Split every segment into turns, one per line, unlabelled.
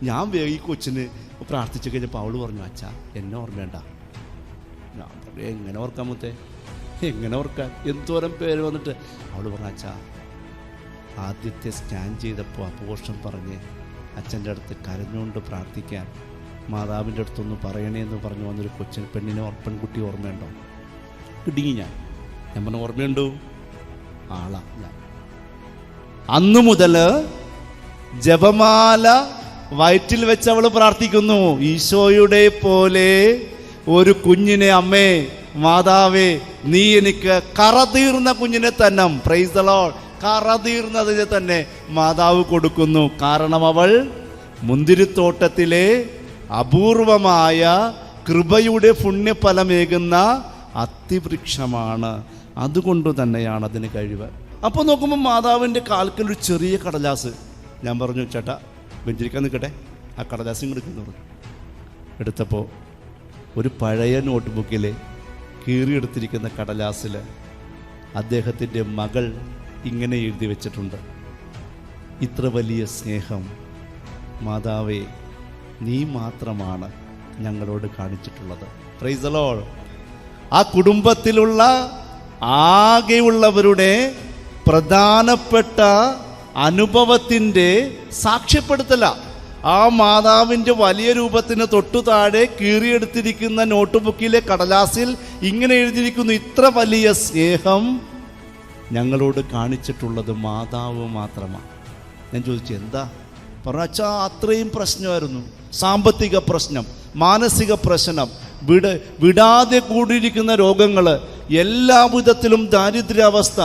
ഞാൻ വേഗം ഈ കൊച്ചിന് പ്രാർത്ഥിച്ചു കഴിഞ്ഞപ്പോൾ അവൾ പറഞ്ഞു, അച്ഛാ എന്നെ ഓർമ്മേണ്ട. ഞാൻ പറഞ്ഞു, എങ്ങനെ ഓർക്കാൻ മുത്തേ, എങ്ങനെ ഓർക്കാൻ, എന്തോരം പേര് വന്നിട്ട്. അവൾ പറഞ്ഞു, അച്ഛാ ആദ്യത്തെ സ്കാൻ ചെയ്തപ്പോൾ അപോഷം പറഞ്ഞ് അച്ഛൻ്റെ അടുത്ത് കരഞ്ഞുകൊണ്ട് പ്രാർത്ഥിക്കാൻ മാതാവിൻ്റെ അടുത്തൊന്ന് പറയണേ എന്ന് പറഞ്ഞു വന്നൊരു പെണ്ണിനെ പെൺകുട്ടി ഓർമ്മയുണ്ടോ? കിടുങ്ങി ഞാൻ പറഞ്ഞു, ഓർമ്മയുണ്ടോ? ആളാ ഞാൻ. അന്നു മുതൽ ജപമാല വയറ്റിൽ വെച്ച് അവൾ പ്രാർത്ഥിക്കുന്നു, ഈശോയുടെ പോലെ ഒരു കുഞ്ഞിനെ അമ്മേ മാതാവേ നീ എനിക്ക് കറതീർന്ന കുഞ്ഞിനെ തന്നെ, പ്രൈസ് ദി ലോർഡ്, കറതീർന്നതിനെ തന്നെ മാതാവ് കൊടുക്കുന്നു. കാരണം അവൾ മുന്തിരിത്തോട്ടത്തിലെ അപൂർവമായ കൃപയുടെ പുണ്യഫലമേകുന്ന അത്തിവൃക്ഷമാണ്. അതുകൊണ്ട് തന്നെയാണ് അതിന് കഴിവ്. അപ്പോൾ നോക്കുമ്പോൾ മാതാവിൻ്റെ കാൽക്കൽ ഒരു ചെറിയ കടലാസ്. ഞാൻ പറഞ്ഞു, ചേട്ടാ വെഞ്ചരിക്കാൻ നിൽക്കട്ടെ, ആ കടലാസ് ഇങ്ങോട്ട് എടുത്തപ്പോൾ ഒരു പഴയ നോട്ട് ബുക്കിൽ കീറിയെടുത്തിരിക്കുന്ന കടലാസിൽ അദ്ദേഹത്തിൻ്റെ മകൾ ഇങ്ങനെ എഴുതി വെച്ചിട്ടുണ്ട്, ഇത്ര വലിയ സ്നേഹം മാതാവേ നീ മാത്രമാണ് ഞങ്ങളോട് കാണിച്ചിട്ടുള്ളത്. Praise the lord. ആ കുടുംബത്തിലുള്ള ആകെയുള്ളവരുടെ പ്രധാനപ്പെട്ട അനുഭവത്തിൻ്റെ സാക്ഷ്യപ്പെടുത്തല. ആ മാതാവിൻ്റെ വലിയ രൂപത്തിന് തൊട്ടു താഴെ കീറിയെടുത്തിരിക്കുന്ന നോട്ട് ബുക്കിലെ കടലാസിൽ ഇങ്ങനെ എഴുതിയിരിക്കുന്നു, ഇത്ര വലിയ സ്നേഹം ഞങ്ങളോട് കാണിച്ചിട്ടുള്ളത് മാതാവ് മാത്രമാണ്. ഞാൻ ചോദിച്ചു, എന്താ? പറഞ്ഞു, അച്ഛാ അത്രയും പ്രശ്നമായിരുന്നു, സാമ്പത്തിക പ്രശ്നം, മാനസിക പ്രശ്നം, വിടാതെ കൂടിയിരിക്കുന്ന രോഗങ്ങൾ, എല്ലാ വിധത്തിലും ദാരിദ്ര്യാവസ്ഥ.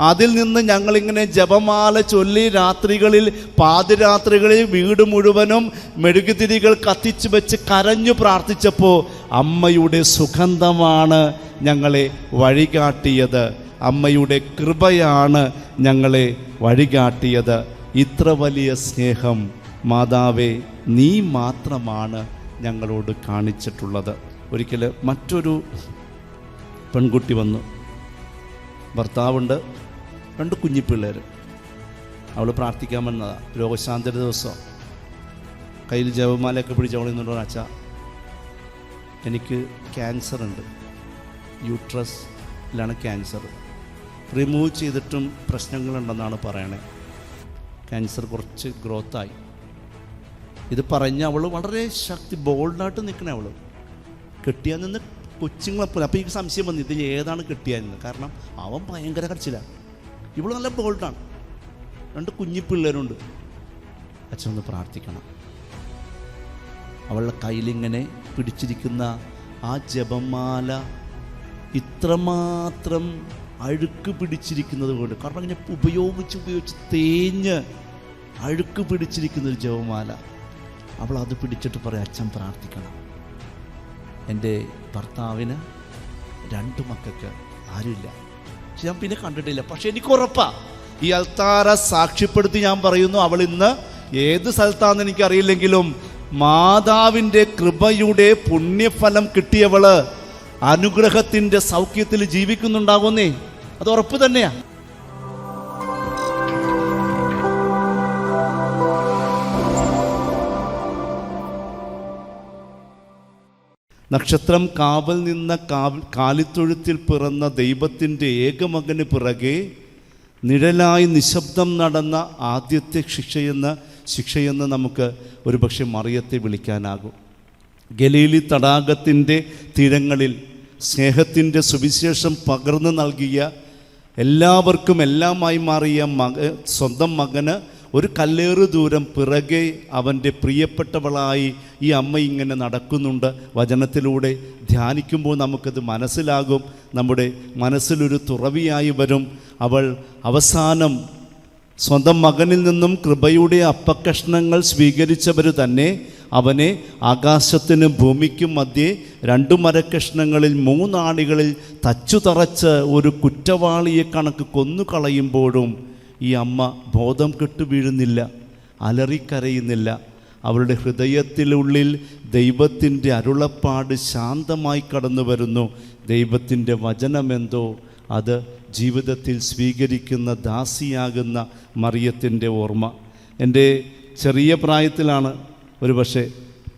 അതിൽ നിന്ന് ഞങ്ങളിങ്ങനെ ജപമാല ചൊല്ലി രാത്രികളിൽ പാതിരാത്രികളിൽ വീട് മുഴുവനും മെഴുകുതിരികൾ കത്തിച്ചു വെച്ച് കരഞ്ഞു പ്രാർത്ഥിച്ചപ്പോൾ അമ്മയുടെ സുഗന്ധമാണ് ഞങ്ങളെ വഴികാട്ടിയത്, അമ്മയുടെ കൃപയാണ് ഞങ്ങളെ വഴികാട്ടിയത്. ഇത്ര വലിയ സ്നേഹം മാതാവേ നീ മാത്രമാണ് ഞങ്ങളോട് കാണിച്ചിട്ടുള്ളത്. ഒരിക്കൽ മറ്റൊരു പെൺകുട്ടി വന്നു, ഭർത്താവുണ്ട്, 2 കുഞ്ഞിപ്പിള്ളേർ. അവൾ പ്രാർത്ഥിക്കാൻ വന്നതാണ്, രോഗശാന്തിയുടെ ദിവസം. കയ്യിൽ ജപമാലയൊക്കെ പിടിച്ച് അവൾ നിന്നുകൊണ്ട്, അച്ഛാ എനിക്ക് ക്യാൻസർ ഉണ്ട്, യൂട്രസിലാണ് ക്യാൻസർ, റിമൂവ് ചെയ്തിട്ടും പ്രശ്നങ്ങളുണ്ടെന്നാണ് പറയണേ, ക്യാൻസർ കുറച്ച് ഗ്രോത്തായി. ഇത് പറഞ്ഞ അവൾ വളരെ ബോൾഡായിട്ട് നിൽക്കണേ. അവൾ കെട്ടിയാൽ നിന്ന് കൊച്ചുങ്ങളെപ്പോലെ. അപ്പോൾ എനിക്ക് സംശയം വന്നു, ഇത് ഏതാണ് കെട്ടിയാന്ന്. കാരണം അവൻ ഭയങ്കര കരച്ചിലാണ്, ഇവൾ നല്ല ബോൾഡാണ്, 2 കുഞ്ഞിപ്പിള്ളേരുണ്ട്. അച്ഛൻ ഒന്ന് പ്രാർത്ഥിക്കണം. അവളുടെ കയ്യിലിങ്ങനെ പിടിച്ചിരിക്കുന്ന ആ ജപമാല ഇത്രമാത്രം അഴുക്ക് പിടിച്ചിരിക്കുന്നത് കൊണ്ട്, കാരണം ഇങ്ങനെ ഉപയോഗിച്ച് തേഞ്ഞ് അഴുക്ക് പിടിച്ചിരിക്കുന്നൊരു ജപമാല. അവൾ അത് പിടിച്ചിട്ട് പറയും, അച്ഛൻ പ്രാർത്ഥിക്കണം, എൻ്റെ ഭർത്താവിന് 2 മക്കൾക്ക് ആരുമില്ല. പക്ഷെ ഞാൻ പിന്നെ കണ്ടിട്ടില്ല, പക്ഷെ എനിക്ക് ഉറപ്പാ, ഈ അൽത്താര സാക്ഷ്യപ്പെടുത്തി ഞാൻ പറയുന്നു, അവൾ ഇന്ന് ഏത് സ്ഥലത്താണെന്ന് എനിക്കറിയില്ലെങ്കിലും മാതാവിൻ്റെ കൃപയുടെ പുണ്യഫലം കിട്ടിയവള് അനുഗ്രഹത്തിൻ്റെ സൗഖ്യത്തിൽ ജീവിക്കുന്നുണ്ടാകുന്നേ, അത് ഉറപ്പ് തന്നെയാ. നക്ഷത്രം കാവൽ നിന്ന കാലിത്തൊഴുത്തിൽ പിറന്ന ദൈവത്തിൻ്റെ ഏകമകന് പിറകെ നിഴലായി നിശബ്ദം നടന്ന ആദ്യത്തെ ശിക്ഷയെന്ന് നമുക്ക് ഒരുപക്ഷെ മറിയത്തെ വിളിക്കാനാകും. ഗലീലി തടാകത്തിൻ്റെ തീരങ്ങളിൽ സ്നേഹത്തിൻ്റെ സുവിശേഷം പകർന്നു നൽകിയ, എല്ലാവർക്കും എല്ലാമായി മാറിയ സ്വന്തം മകന് ഒരു കല്ലേറ് ദൂരം പിറകെ അവൻ്റെ പ്രിയപ്പെട്ടവളായി ഈ അമ്മ ഇങ്ങനെ നടക്കുന്നുണ്ട്. വചനത്തിലൂടെ ധ്യാനിക്കുമ്പോൾ നമുക്കത് മനസ്സിലാകും, നമ്മുടെ മനസ്സിലൊരു തുറവിയായി വരും. അവൾ അവസാനം സ്വന്തം മകനിൽ നിന്നും കൃപയുടെ അപ്പക്കഷ്ണങ്ങൾ സ്വീകരിച്ചവർ തന്നെ അവനെ ആകാശത്തിനും ഭൂമിക്കും മധ്യേ 2 മരക്കഷ്ണങ്ങളിൽ 3 ആണികളിൽ തച്ചു തറച്ച് ഒരു കുറ്റവാളിയെ കണക്ക് കൊന്നുകളയുമ്പോഴും ഈ അമ്മ ബോധം കെട്ടു വീഴുന്നില്ല, അലറിക്കരയുന്നില്ല. അവളുടെ ഹൃദയത്തിനുള്ളിൽ ദൈവത്തിൻ്റെ അരുളപ്പാട് ശാന്തമായി കടന്നു വരുന്നു. ദൈവത്തിൻ്റെ വചനമെന്തോ അത് ജീവിതത്തിൽ സ്വീകരിക്കുന്ന ദാസിയാകുന്ന മറിയത്തിൻ്റെ ഓർമ്മ. എൻ്റെ ചെറിയ പ്രായത്തിലാണ് ഒരു പക്ഷേ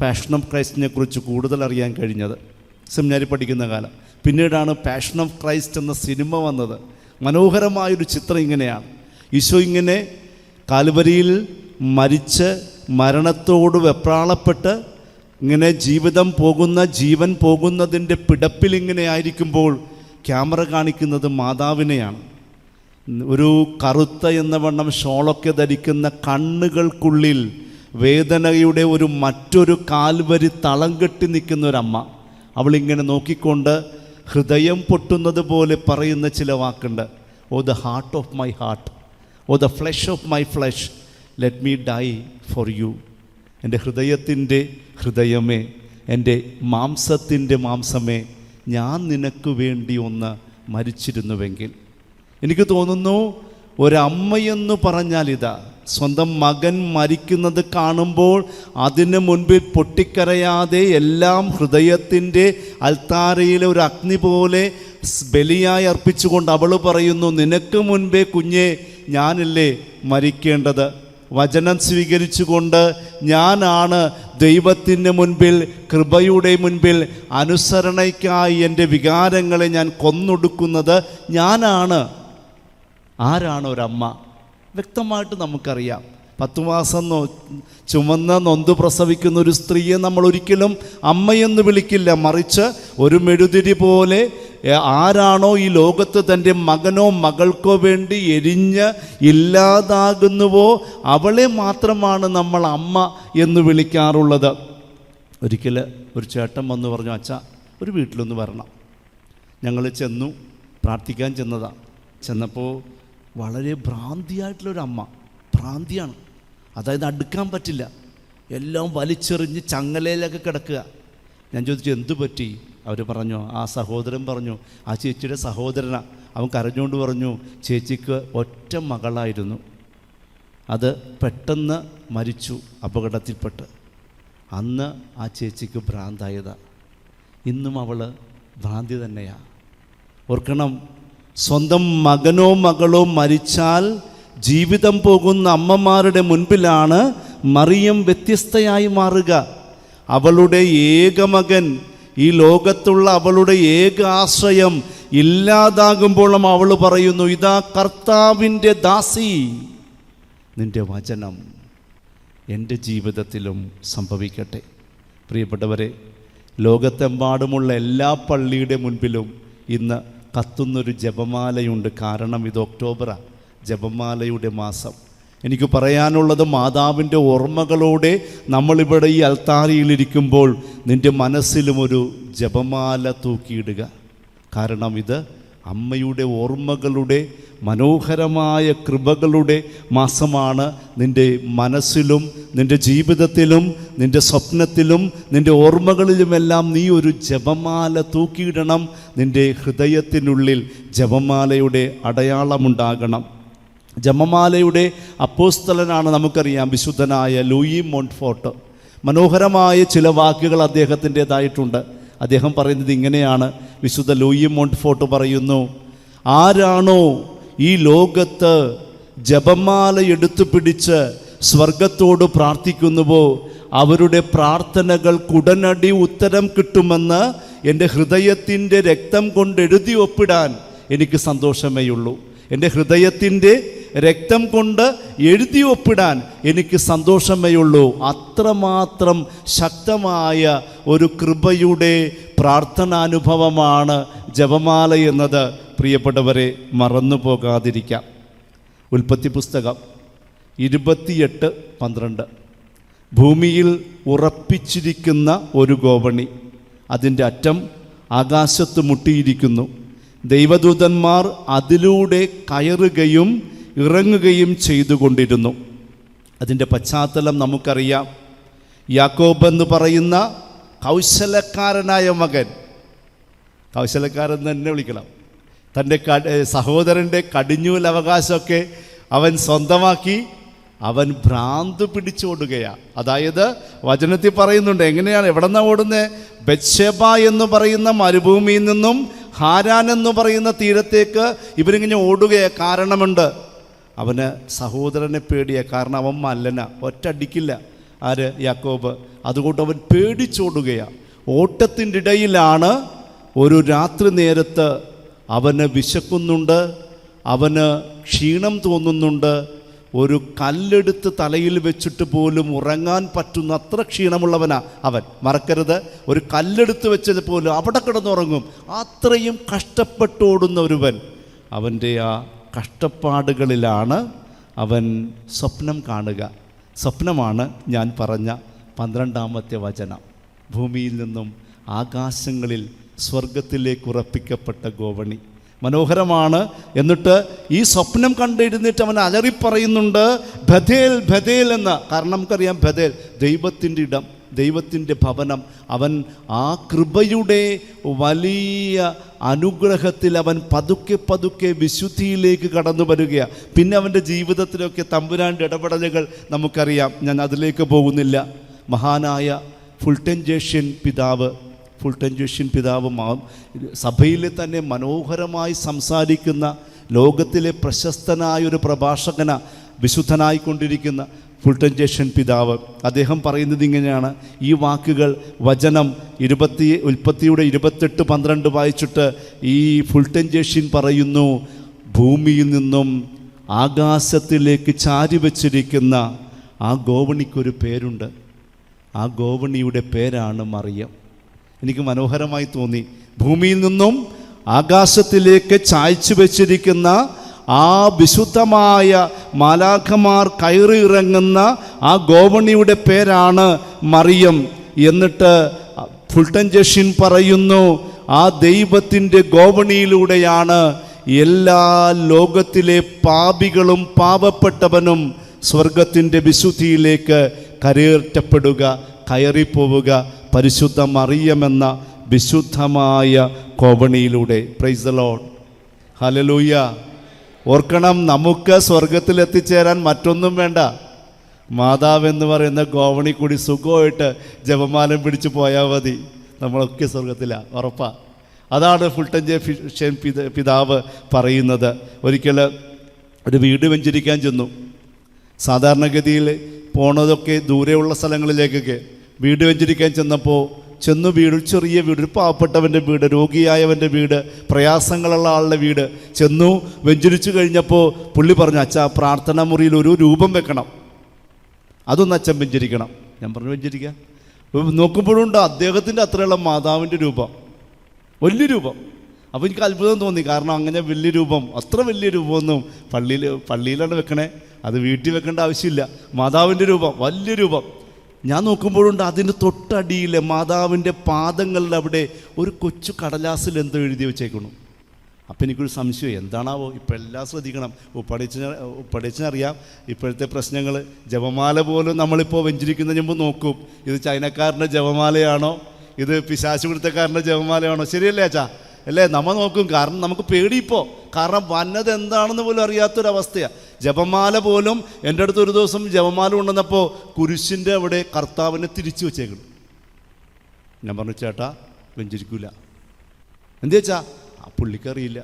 പാഷൻ ഓഫ് ക്രൈസ്റ്റിനെ കുറിച്ച് കൂടുതൽ അറിയാൻ കഴിഞ്ഞത് സെമിനാരി പഠിക്കുന്ന കാലം. പിന്നീടാണ് പാഷൻ ഓഫ് ക്രൈസ്റ്റ് എന്ന സിനിമ വന്നത്. മനോഹരമായൊരു ചിത്രം ഇങ്ങനെയാണ്. ഈശോ ഇങ്ങനെ കാൽവരിയിൽ മരിച്ച് മരണത്തോട് വെപ്രാളപ്പെട്ട് ഇങ്ങനെ ജീവൻ പോകുന്നതിൻ്റെ പിടപ്പിലിങ്ങനെ ആയിരിക്കുമ്പോൾ ക്യാമറ കാണിക്കുന്നത് മാതാവിനെയാണ്. ഒരു കറുത്ത എന്ന വണ്ണം ഷോളൊക്കെ ധരിക്കുന്ന കണ്ണുകൾക്കുള്ളിൽ വേദനയുടെ മറ്റൊരു കാൽവരി തളം കെട്ടി നിൽക്കുന്ന ഒരമ്മ. അവളിങ്ങനെ നോക്കിക്കൊണ്ട് ഹൃദയം പൊട്ടുന്നത് പോലെ പറയുന്ന ചില വാക്കുണ്ട്. Oh the heart of my heart, oh the flesh of my flesh, let me die for you. എൻ്റെ ഹൃദയത്തിൻ്റെ ഹൃദയമേ, എൻ്റെ മാംസത്തിൻ്റെ മാംസമേ, ഞാൻ നിനക്ക് വേണ്ടി ഒന്ന് മരിച്ചിരുന്നുവെങ്കിൽ. എനിക്ക് തോന്നുന്നു ഒരമ്മയെന്ന് പറഞ്ഞാൽ ഇതാ, സ്വന്തം മകൻ മരിക്കുന്നത് കാണുമ്പോൾ അതിന് മുൻപിൽ പൊട്ടിക്കരയാതെ എല്ലാം ഹൃദയത്തിൻ്റെ അൽത്താരയിലെ ഒരു അഗ്നി പോലെ ബലിയായി അർപ്പിച്ചുകൊണ്ട് അവൾ പറയുന്നു, നിനക്ക് മുൻപേ കുഞ്ഞെ ഞാനല്ലേ മരിക്കേണ്ടത്. വചനം സ്വീകരിച്ചുകൊണ്ട് ഞാനാണ് ദൈവത്തിൻ്റെ മുൻപിൽ, കൃപയുടെ മുൻപിൽ അനുസരണയ്ക്കായി എൻ്റെ വികാരങ്ങളെ ഞാൻ കൊന്നൊടുക്കുന്നത് ഞാനാണ്. ആരാണ് ഒരമ്മ? വ്യക്തമായിട്ട് നമുക്കറിയാം. 10 മാസം ചുമന്ന നൊന്ത് പ്രസവിക്കുന്ന ഒരു സ്ത്രീയെ നമ്മൾ ഒരിക്കലും അമ്മയെന്ന് വിളിക്കില്ല. മറിച്ച് ഒരു മെഴുതിരി പോലെ ആരാണോ ഈ ലോകത്ത് തൻ്റെ മകനോ മകൾക്കോ വേണ്ടി എരിഞ്ഞ് ഇല്ലാതാകുന്നുവോ അവളെ മാത്രമാണ് നമ്മൾ അമ്മ എന്ന് വിളിക്കാറുള്ളത്. ഒരിക്കൽ ഒരു ചേട്ടൻ വന്ന് പറഞ്ഞു, അച്ഛാ ഒരു വീട്ടിലൊന്ന് വരണം. ഞങ്ങൾ ചെന്നു, പ്രാർത്ഥിക്കാൻ ചെന്നതാണ്. ചെന്നപ്പോൾ വളരെ ഭ്രാന്തിയായിട്ടുള്ളൊരമ്മ, ഭ്രാന്തിയാണ്. അതായത് അടുക്കാൻ പറ്റില്ല, എല്ലാം വലിച്ചെറിഞ്ഞ് ചങ്ങലയിലൊക്കെ കിടക്കുക. ഞാൻ ചോദിച്ചു എന്തു പറ്റി? അവർ പറഞ്ഞു, ആ സഹോദരൻ പറഞ്ഞു, ആ ചേച്ചിയുടെ സഹോദരനാണ്. അവൻ കരഞ്ഞുകൊണ്ട് പറഞ്ഞു, ചേച്ചിക്ക് ഒറ്റ മകളായിരുന്നു, അത് പെട്ടെന്ന് മരിച്ചു അപകടത്തിൽപ്പെട്ട്. അന്ന് ആ ചേച്ചിക്ക് ഭ്രാന്തായതാണ്. ഇന്നും അവൾ ഭ്രാന്തി തന്നെയാണ്. ഓർക്കണം, സ്വന്തം മകനോ മകളോ മരിച്ചാൽ ജീവിതം പോകുന്ന അമ്മമാരുടെ മുൻപിലാണ് മറിയം വ്യത്യസ്തയായി മാറുക. അവളുടെ ഏക മകൻ, ഈ ലോകത്തുള്ള അവളുടെ ഏക ആശ്രയം ഇല്ലാതാകുമ്പോഴും അവൾ പറയുന്നു, ഇതാ കർത്താവിൻ്റെ ദാസി, നിൻ്റെ വചനം എൻ്റെ ജീവിതത്തിലും സംഭവിക്കട്ടെ. പ്രിയപ്പെട്ടവരെ, ലോകത്തെമ്പാടുമുള്ള എല്ലാ പള്ളിയുടെ മുൻപിലും ഇന്ന് കത്തുന്നൊരു ജപമാലയുണ്ട്. കാരണം ഇത് ഒക്ടോബറാണ്, ജപമാലയുടെ മാസം. എനിക്ക് പറയാനുള്ളത്, മാതാവിൻ്റെ ഓർമ്മകളോടെ നമ്മളിവിടെ ഈ അൽത്താരയിലിരിക്കുമ്പോൾ നിൻ്റെ മനസ്സിലും ഒരു ജപമാല തൂക്കിയിടുക. കാരണം ഇത് അമ്മയുടെ ഓർമ്മകളുടെ മനോഹരമായ കൃപകളുടെ മാസമാണ്. നിൻ്റെ മനസ്സിലും നിൻ്റെ ജീവിതത്തിലും നിൻ്റെ സ്വപ്നത്തിലും നിൻ്റെ ഓർമ്മകളിലുമെല്ലാം നീ ഒരു ജപമാല തൂക്കിയിടണം. നിൻ്റെ ഹൃദയത്തിനുള്ളിൽ ജപമാലയുടെ അടയാളമുണ്ടാകണം. ജപമാലയുടെ അപ്പോസ്തലനാണ് നമുക്കറിയാം വിശുദ്ധനായ ലൂയി മോണ്ട്ഫോർട്ട്. മനോഹരമായ ചില വാക്കുകൾ അദ്ദേഹത്തിൻ്റേതായിട്ടുണ്ട്. അദ്ദേഹം പറയുന്നത് ഇങ്ങനെയാണ്. വിശുദ്ധ ലൂയി മോണ്ട്ഫോർട്ട് പറയുന്നു, ആരാണോ ഈ ലോകത്ത് ജപമാല എടുത്തു പിടിച്ച് സ്വർഗത്തോട് പ്രാർത്ഥിക്കുന്നുവോ അവരുടെ പ്രാർത്ഥനകൾക്കുടനടി ഉത്തരം കിട്ടുമെന്ന് എൻ്റെ ഹൃദയത്തിൻ്റെ രക്തം കൊണ്ട് എഴുതി ഒപ്പിടാൻ എനിക്ക് സന്തോഷമേയുള്ളൂ. എൻ്റെ ഹൃദയത്തിൻ്റെ രക്തം കൊണ്ട് എഴുതി ഒപ്പിടാൻ എനിക്ക് സന്തോഷമേയുള്ളൂ. അത്രമാത്രം ശക്തമായ ഒരു കൃപയുടെ പ്രാർത്ഥനാനുഭവമാണ് ജപമാല എന്നത്. പ്രിയപ്പെട്ടവരെ, മറന്നു പോകാതിരിക്കാം. ഉൽപ്പത്തി പുസ്തകം 28:12. ഭൂമിയിൽ ഉറപ്പിച്ചിരിക്കുന്ന ഒരു ഗോവണി, അതിൻ്റെ അറ്റം ആകാശത്ത് മുട്ടിയിരിക്കുന്നു. ദൈവദൂതന്മാർ അതിലൂടെ കയറുകയും ഇറങ്ങുകയും ചെയ്തുകൊണ്ടിരുന്നു. അതിൻ്റെ പശ്ചാത്തലം നമുക്കറിയാം. യാക്കോബ് എന്ന് പറയുന്ന കൗശലക്കാരനായ മകൻ, കൗശലക്കാരൻ തന്നെ വിളിക്കണം, തൻ്റെ സഹോദരൻ്റെ കടിഞ്ഞൂൽ അവകാശമൊക്കെ അവൻ സ്വന്തമാക്കി അവൻ ഭ്രാന്ത് പിടിച്ചോടുകയാണ്. അതായത് വചനത്തിൽ പറയുന്നുണ്ട്, എങ്ങനെയാണ്, എവിടെ നിന്നാണ് ഓടുന്നത്? ബത്ശേബ എന്ന് പറയുന്ന മരുഭൂമിയിൽ നിന്നും ഹാരാൻ എന്ന് പറയുന്ന തീരത്തേക്ക് ഇവരിങ്ങനെ ഓടുകയാണ്. കാരണമുണ്ട്, അവന് സഹോദരനെ പേടിയാണ്. കാരണം അവൻ മല്ലന, ഒറ്റടിക്കില്ല. ആര്? യാക്കോബ്. അതുകൊണ്ട് അവൻ പേടിച്ചോടുകയാണ്. ഓട്ടത്തിൻ്റെ ഇടയിലാണ് ഒരു രാത്രി നേരത്ത് അവന് വിശക്കുന്നുണ്ട്, അവന് ക്ഷീണം തോന്നുന്നുണ്ട്. ഒരു കല്ലെടുത്ത് തലയിൽ വെച്ചിട്ട് പോലും ഉറങ്ങാൻ പറ്റുന്ന അത്ര ക്ഷീണമുള്ളവനാ അവൻ. മറക്കരുത്, ഒരു കല്ലെടുത്ത് വെച്ചത് പോലും അവിടെ കിടന്നുറങ്ങും. അത്രയും കഷ്ടപ്പെട്ടോടുന്ന ഒരുവൻ. അവൻ്റെ ആ കഷ്ടപ്പാടുകളിലാണ് അവൻ സ്വപ്നം കാണുക. സ്വപ്നമാണ് ഞാൻ പറഞ്ഞ 12-ാമത്തെ വചനം. ഭൂമിയിൽ നിന്നും ആകാശങ്ങളിൽ സ്വർഗത്തിലേക്ക് ഉറപ്പിക്കപ്പെട്ട ഗോവണി. മനോഹരമാണ്. എന്നിട്ട് ഈ സ്വപ്നം കണ്ടിരുന്നിട്ട് അവൻ അലറിപ്പറയുന്നുണ്ട്, ബഥേൽ ബഥേൽ എന്ന. കാരണം നമുക്കറിയാം ബഥേൽ ദൈവത്തിൻ്റെ ഇടം, ദൈവത്തിൻ്റെ ഭവനം. അവൻ ആ കൃപയുടെ വലിയ അനുഗ്രഹത്തിൽ അവൻ പതുക്കെ പതുക്കെ വിശുദ്ധിയിലേക്ക് കടന്നു വരികയാണ്. പിന്നെ അവൻ്റെ ജീവിതത്തിലൊക്കെ തമ്പുരാൻ്റെ ഇടപെടലുകൾ നമുക്കറിയാം. ഞാൻ അതിലേക്ക് പോകുന്നില്ല. മഹാനായ ഫുൾട്ടൻ ജേഷ്യൻ പിതാവ് സഭയിലെ തന്നെ മനോഹരമായി സംസാരിക്കുന്ന, ലോകത്തിലെ പ്രശസ്തനായ ഒരു പ്രഭാഷകന, വിശുദ്ധനായിക്കൊണ്ടിരിക്കുന്ന ഫുൾട്ടൻ ജേഷ്യൻ പിതാവ്. അദ്ദേഹം പറയുന്നത് ഇങ്ങനെയാണ്. ഈ വാക്കുകൾ വചനം ഉൽപ്പത്തിയുടെ 28:12 വായിച്ചിട്ട് ഈ ഫുൾട്ടൻ ജേഷ്യൻ പറയുന്നു, ഭൂമിയിൽ നിന്നും ആകാശത്തിലേക്ക് ചാരി വച്ചിരിക്കുന്ന ആ ഗോവണിക്കൊരു പേരുണ്ട്. ആ ഗോവണിയുടെ പേരാണ് മറിയം. എനിക്ക് മനോഹരമായി തോന്നി. ഭൂമിയിൽ നിന്നും ആകാശത്തിലേക്ക് ചായ്ച്ചു വെച്ചിരിക്കുന്ന ആ വിശുദ്ധമായ മാലാഖമാർ കയറി ഇറങ്ങുന്ന ആ ഗോവണിയുടെ പേരാണ് മറിയം. എന്നിട്ട് ഫുൾട്ടൻ ജേഷ്യൻ പറയുന്നു, ആ ദൈവത്തിൻ്റെ ഗോവണിയിലൂടെയാണ് എല്ലാ ലോകത്തിലെ പാപികളും പാവപ്പെട്ടവനും സ്വർഗത്തിൻ്റെ വിശുദ്ധിയിലേക്ക് കയറിപ്പോവുക. പരിശുദ്ധ മറിയമെന്ന വിശുദ്ധമായ ഗോവണിയിലൂടെ. Praise the lord, hallelujah. ഓർക്കണം, നമുക്ക് സ്വർഗത്തിലെത്തിച്ചേരാൻ മറ്റൊന്നും വേണ്ട. മാതാവെന്ന് പറയുന്ന ഗോവണി കൂടി സുഖമായിട്ട് ജപമാലം പിടിച്ചു പോയാൽ മതി, നമ്മളൊക്കെ സ്വർഗത്തിലാണ്, ഉറപ്പാ. അതാണ് ഫുൾട്ടൻ ജേഷ്യൻ പിതാവ് പറയുന്നത്. ഒരിക്കൽ ഒരു വീട് വെഞ്ചരിക്കാൻ ചെന്നു. സാധാരണഗതിയിൽ പോണതൊക്കെ ദൂരെയുള്ള സ്ഥലങ്ങളിലേക്കൊക്കെ. വീട് വെഞ്ചരിക്കാൻ ചെന്നു വീട്, ചെറിയ വീട്, ഒരു പാവപ്പെട്ടവൻ്റെ വീട്, രോഗിയായവൻ്റെ വീട്, പ്രയാസങ്ങളുള്ള ആളുടെ വീട്. ചെന്നു വെഞ്ചരിച്ചു കഴിഞ്ഞപ്പോൾ പുള്ളി പറഞ്ഞു, അച്ഛാ പ്രാർത്ഥനാ മുറിയിൽ ഒരു രൂപം വെക്കണം, അതൊന്ന് അച്ഛൻ വെഞ്ചരിക്കണം. ഞാൻ പറഞ്ഞു വെഞ്ചരിക്കാം. നോക്കുമ്പോഴുണ്ട് അദ്ദേഹത്തിൻ്റെ അത്രയുള്ള മാതാവിൻ്റെ രൂപം, വലിയ രൂപം. അപ്പോൾ എനിക്ക് അത്ഭുതം തോന്നി. കാരണം അങ്ങനെ വലിയ രൂപം, അത്ര വലിയ രൂപമൊന്നും പള്ളിയിലാണ് വെക്കണേ, അത് വീട്ടിൽ വെക്കേണ്ട ആവശ്യമില്ല. മാതാവിൻ്റെ രൂപം, വലിയ രൂപം. ഞാൻ നോക്കുമ്പോഴുണ്ട് അതിന് തൊട്ടടിയിൽ മാതാവിൻ്റെ പാദങ്ങളുടെ അവിടെ ഒരു കൊച്ചു കടലാസിൽ എന്തോ എഴുതി വെച്ചേക്കണം. അപ്പം എനിക്കൊരു സംശയം, എന്താണാവോ? ഇപ്പം എല്ലാം ശ്രദ്ധിക്കണം. ഉപ്പടിച്ചറിയാം ഇപ്പോഴത്തെ പ്രശ്നങ്ങൾ. ജപമാല പോലും നമ്മളിപ്പോൾ വെഞ്ചരിക്കുന്നതിന് മുമ്പ് നോക്കും, ഇത് ചൈനക്കാരൻ്റെ ജപമാലയാണോ, ഇത് പിശാച് പിടുത്തക്കാരൻ്റെ ജപമാലയാണോ? ശരിയല്ലേ അച്ഛാ? അല്ലേ? നമ്മൾ നോക്കും. കാരണം നമുക്ക് പേടിയിപ്പോൾ, കാരണം വന്നത് എന്താണെന്ന് പോലും അറിയാത്തൊരവസ്ഥയാണ്. ജപമാല പോലും, എൻ്റെ അടുത്ത് ഒരു ദിവസം ജപമാല കൊണ്ടുവന്നപ്പോൾ കുരിശിൻ്റെ അവിടെ കർത്താവിനെ തിരിച്ചു വെച്ചേക്കണം. ഞാൻ പറഞ്ഞു, ചേട്ടാ വെഞ്ചരിക്കൂല. എന്ത് വെച്ചാ? ആ പുള്ളിക്കറിയില്ല.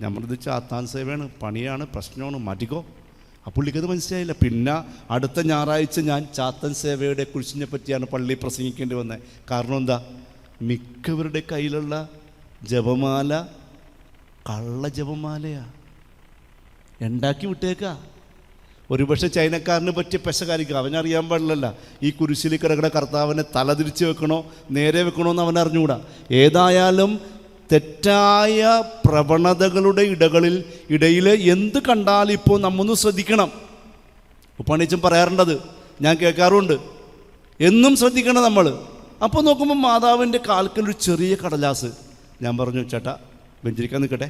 ഞാൻ പറഞ്ഞത് ചാത്താൻ സേവയാണ്, പണിയാണ്, പ്രശ്നമാണ്, മടിക്കോ. ആ പുള്ളിക്കത് മനസ്സിലായില്ല. പിന്നെ അടുത്ത ഞായറാഴ്ച ഞാൻ ചാത്തൻ സേവയുടെ കുരിശിനെ പറ്റിയാണ് പള്ളി പ്രസംഗിക്കേണ്ടി വന്നത്. കാരണം എന്താ? മിക്കവരുടെ കയ്യിലുള്ള ജപമാല കള്ള ജപമാലയാ, ഉണ്ടാക്കി വിട്ടേക്കാ. ഒരുപക്ഷെ ചൈനക്കാരന് പറ്റിയ പെശകാരിക്കും, അവനറിയാൻ പാടില്ലല്ല ഈ കുരിശിൽ കിടക്കുന്ന കർത്താവിനെ തലതിരിച്ച് വെക്കണോ നേരെ വെക്കണോ എന്ന് അവനറിഞ്ഞുകൂടാ. ഏതായാലും തെറ്റായ പ്രവണതകളുടെ ഇടയിൽ എന്ത് കണ്ടാലും ഇപ്പോൾ നമ്മൊന്ന് ശ്രദ്ധിക്കണം. ഉപ്പാണിച്ചൻ പറയാറുണ്ടത് ഞാൻ കേൾക്കാറുണ്ട്. എന്നും ശ്രദ്ധിക്കണം നമ്മൾ. അപ്പോൾ നോക്കുമ്പോൾ മാതാവിൻ്റെ കാൽക്കൽ ഒരു ചെറിയ കടലാസ്. ഞാൻ പറഞ്ഞു, ചേട്ടാ വെഞ്ചരിക്കാൻ നിൽക്കട്ടെ,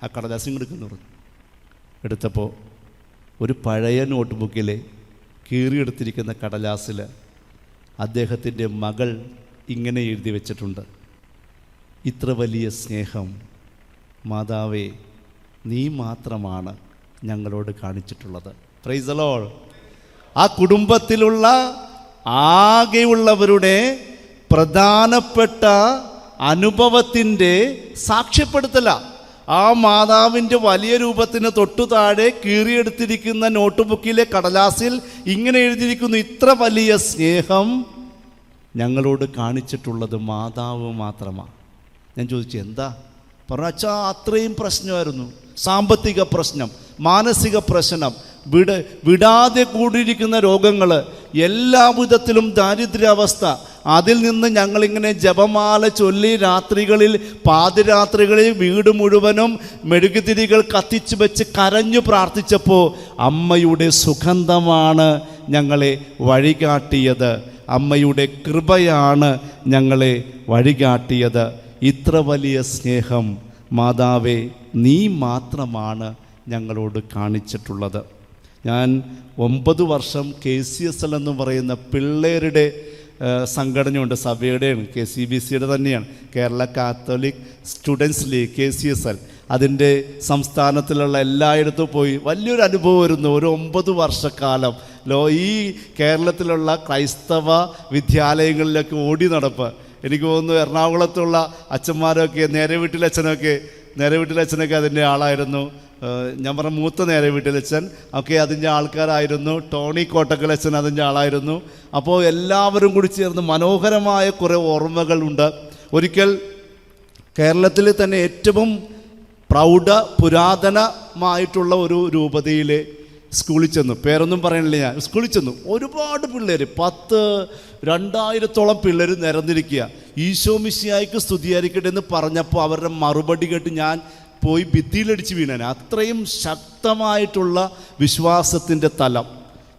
ആ കടലാസ് എടുക്കുന്നു പറഞ്ഞു. എടുത്തപ്പോൾ ഒരു പഴയ നോട്ട് ബുക്കിൽ കീറിയെടുത്തിരിക്കുന്ന കടലാസിൽ അദ്ദേഹത്തിൻ്റെ മകൾ ഇങ്ങനെ എഴുതി വെച്ചിട്ടുണ്ട്, ഇത്ര വലിയ സ്നേഹം മാതാവേ നീ മാത്രമാണ് ഞങ്ങളോട് കാണിച്ചിട്ടുള്ളത്. Praise the lord. ആ കുടുംബത്തിലുള്ള ആകെയുള്ളവരുടെ പ്രധാനപ്പെട്ട അനുഭവത്തിൻ്റെ സാക്ഷ്യപ്പെടുത്തല. ആ മാതാവിൻ്റെ വലിയ രൂപത്തിന് തൊട്ടു താഴെ കീറിയെടുത്തിരിക്കുന്ന നോട്ട് ബുക്കിലെ കടലാസിൽ ഇങ്ങനെ എഴുതിയിരിക്കുന്നു, ഇത്ര വലിയ സ്നേഹം ഞങ്ങളോട് കാണിച്ചിട്ടുള്ളത് മാതാവ് മാത്രമാണ്. ഞാൻ ചോദിച്ചു എന്താ? പറഞ്ഞു, അച്ഛാ അത്രയും പ്രശ്നമായിരുന്നു, സാമ്പത്തിക പ്രശ്നം, മാനസിക പ്രശ്നം, വിടാതെ കൂടിയിരിക്കുന്ന രോഗങ്ങൾ, എല്ലാ വിധത്തിലും ദാരിദ്ര്യാവസ്ഥ. അതിൽ നിന്ന് ഞങ്ങളിങ്ങനെ ജപമാല ചൊല്ലി രാത്രികളിൽ, പാതിരാത്രികളിൽ വീട് മുഴുവനും മെഴുകുതിരികൾ കത്തിച്ചു വെച്ച് കരഞ്ഞു പ്രാർത്ഥിച്ചപ്പോൾ അമ്മയുടെ സുഗന്ധമാണ് ഞങ്ങളെ വഴികാട്ടിയത്, അമ്മയുടെ കൃപയാണ് ഞങ്ങളെ വഴികാട്ടിയത്. ഇത്ര വലിയ സ്നേഹം മാതാവേ നീ മാത്രമാണ് ഞങ്ങളോട് കാണിച്ചിട്ടുള്ളത്. ഞാൻ 9 വർഷം KCSL എന്ന് പറയുന്ന പിള്ളേരുടെ സംഘടനയുണ്ട്, സഭയുടെയാണ്, KCBCയുടെ തന്നെയാണ്, Kerala Catholic students league KCSL. അതിൻ്റെ സംസ്ഥാനത്തിലുള്ള എല്ലായിടത്തും പോയി വലിയൊരു അനുഭവമായിരുന്നു. ഒരു 9 വർഷക്കാലം ഈ കേരളത്തിലുള്ള ക്രൈസ്തവ വിദ്യാലയങ്ങളിലൊക്കെ ഓടി നടപ്പ്. എനിക്ക് തോന്നുന്നു എറണാകുളത്തുള്ള അച്ഛന്മാരൊക്കെ, നേരെ വീട്ടിലച്ഛനൊക്കെ അതിൻ്റെ ആളായിരുന്നു. ഞാൻ പറഞ്ഞ മൂത്ത നേരെ വീട്ടിലച്ഛൻ ഒക്കെ അതിൻ്റെ ആൾക്കാരായിരുന്നു. ടോണി കോട്ടക്കലച്ഛൻ അതിൻ്റെ ആളായിരുന്നു. അപ്പോൾ എല്ലാവരും കൂടി ചേർന്ന് മനോഹരമായ കുറേ ഓർമ്മകളുണ്ട്. ഒരിക്കൽ കേരളത്തിൽ തന്നെ ഏറ്റവും പുരാതനമായിട്ടുള്ള ഒരു രൂപതയിലെ സ്കൂളിൽ ചെന്നു, പേരൊന്നും പറയണില്ല ഞാൻ, സ്കൂളിൽ ചെന്നു. ഒരുപാട് പിള്ളേർ, 2000-ഓളം പിള്ളേർ നിരന്നിരിക്കുക. ഈശോ മിശിഹായ്ക്ക് സ്തുതിയായിരിക്കട്ടെ എന്ന് പറഞ്ഞപ്പോൾ അവരുടെ മറുപടി കേട്ട് ഞാൻ പോയി ഭിത്തിയിലടിച്ച് വീണാൻ. അത്രയും ശക്തമായിട്ടുള്ള വിശ്വാസത്തിൻ്റെ തലം.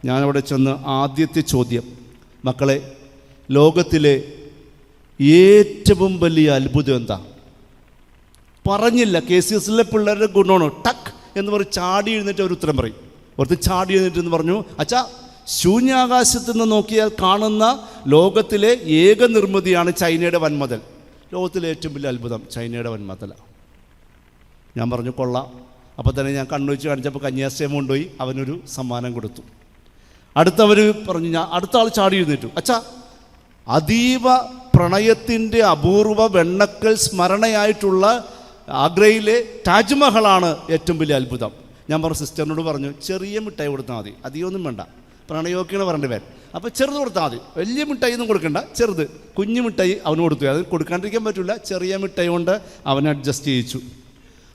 ഞാനവിടെ ചെന്ന് ആദ്യത്തെ ചോദ്യം, മക്കളെ ലോകത്തിലെ ഏറ്റവും വലിയ അത്ഭുതം എന്താ? പറഞ്ഞില്ല. KCSലെ പിള്ളേരുടെ ഗുണമാണ് ടക്ക് എന്ന് പറഞ്ഞ് ചാടി എഴുന്നേറ്റ് അവർ ഉത്തരം പറയും. ഒരുത്ത് ചാടി എഴുന്നേറ്റ് പറഞ്ഞു, അച്ഛാ ശൂന്യാകാശത്ത് നിന്ന് നോക്കിയാൽ കാണുന്ന ലോകത്തിലെ ഏക നിർമ്മിതിയാണ് ചൈനയുടെ വൻമതിൽ. ലോകത്തിലെ ഏറ്റവും വലിയ അത്ഭുതം ചൈനയുടെ വൻമതിലാണ്. ഞാൻ പറഞ്ഞു കൊള്ളാം. അപ്പോൾ തന്നെ ഞാൻ കണ്ണുവെച്ച് കാണിച്ചപ്പോൾ കന്യാസ്ത്രീയം കൊണ്ടുപോയി അവനൊരു സമ്മാനം കൊടുത്തു. അടുത്തവർ പറഞ്ഞു, അടുത്ത ആൾ ചാടി എഴുന്നേറ്റു, അച്ഛാ അതീവ പ്രണയത്തിൻ്റെ അപൂർവ വെണ്ണക്കൽ സ്മരണയായിട്ടുള്ള ആഗ്രയിലെ താജ്മഹലാണ് ഏറ്റവും വലിയ അത്ഭുതം. ഞാൻ പറഞ്ഞു, സിസ്റ്ററിനോട് പറഞ്ഞു ചെറിയ മിഠായി കൊടുത്താൽ മതി, അധികമൊന്നും വേണ്ട, പ്രണയമൊക്കെയാണ് പറഞ്ഞ പേര്. അപ്പോൾ ചെറുത് കൊടുത്താൽ മതി, വലിയ മിഠായി ഒന്നും കൊടുക്കണ്ട, ചെറുത് കുഞ്ഞു മിഠായി അവന് കൊടുത്തു. അത് കൊടുക്കാണ്ടിരിക്കാൻ പറ്റില്ല, ചെറിയ മിഠായി കൊണ്ട് അവനെ അഡ്ജസ്റ്റ് ചെയ്യിച്ചു.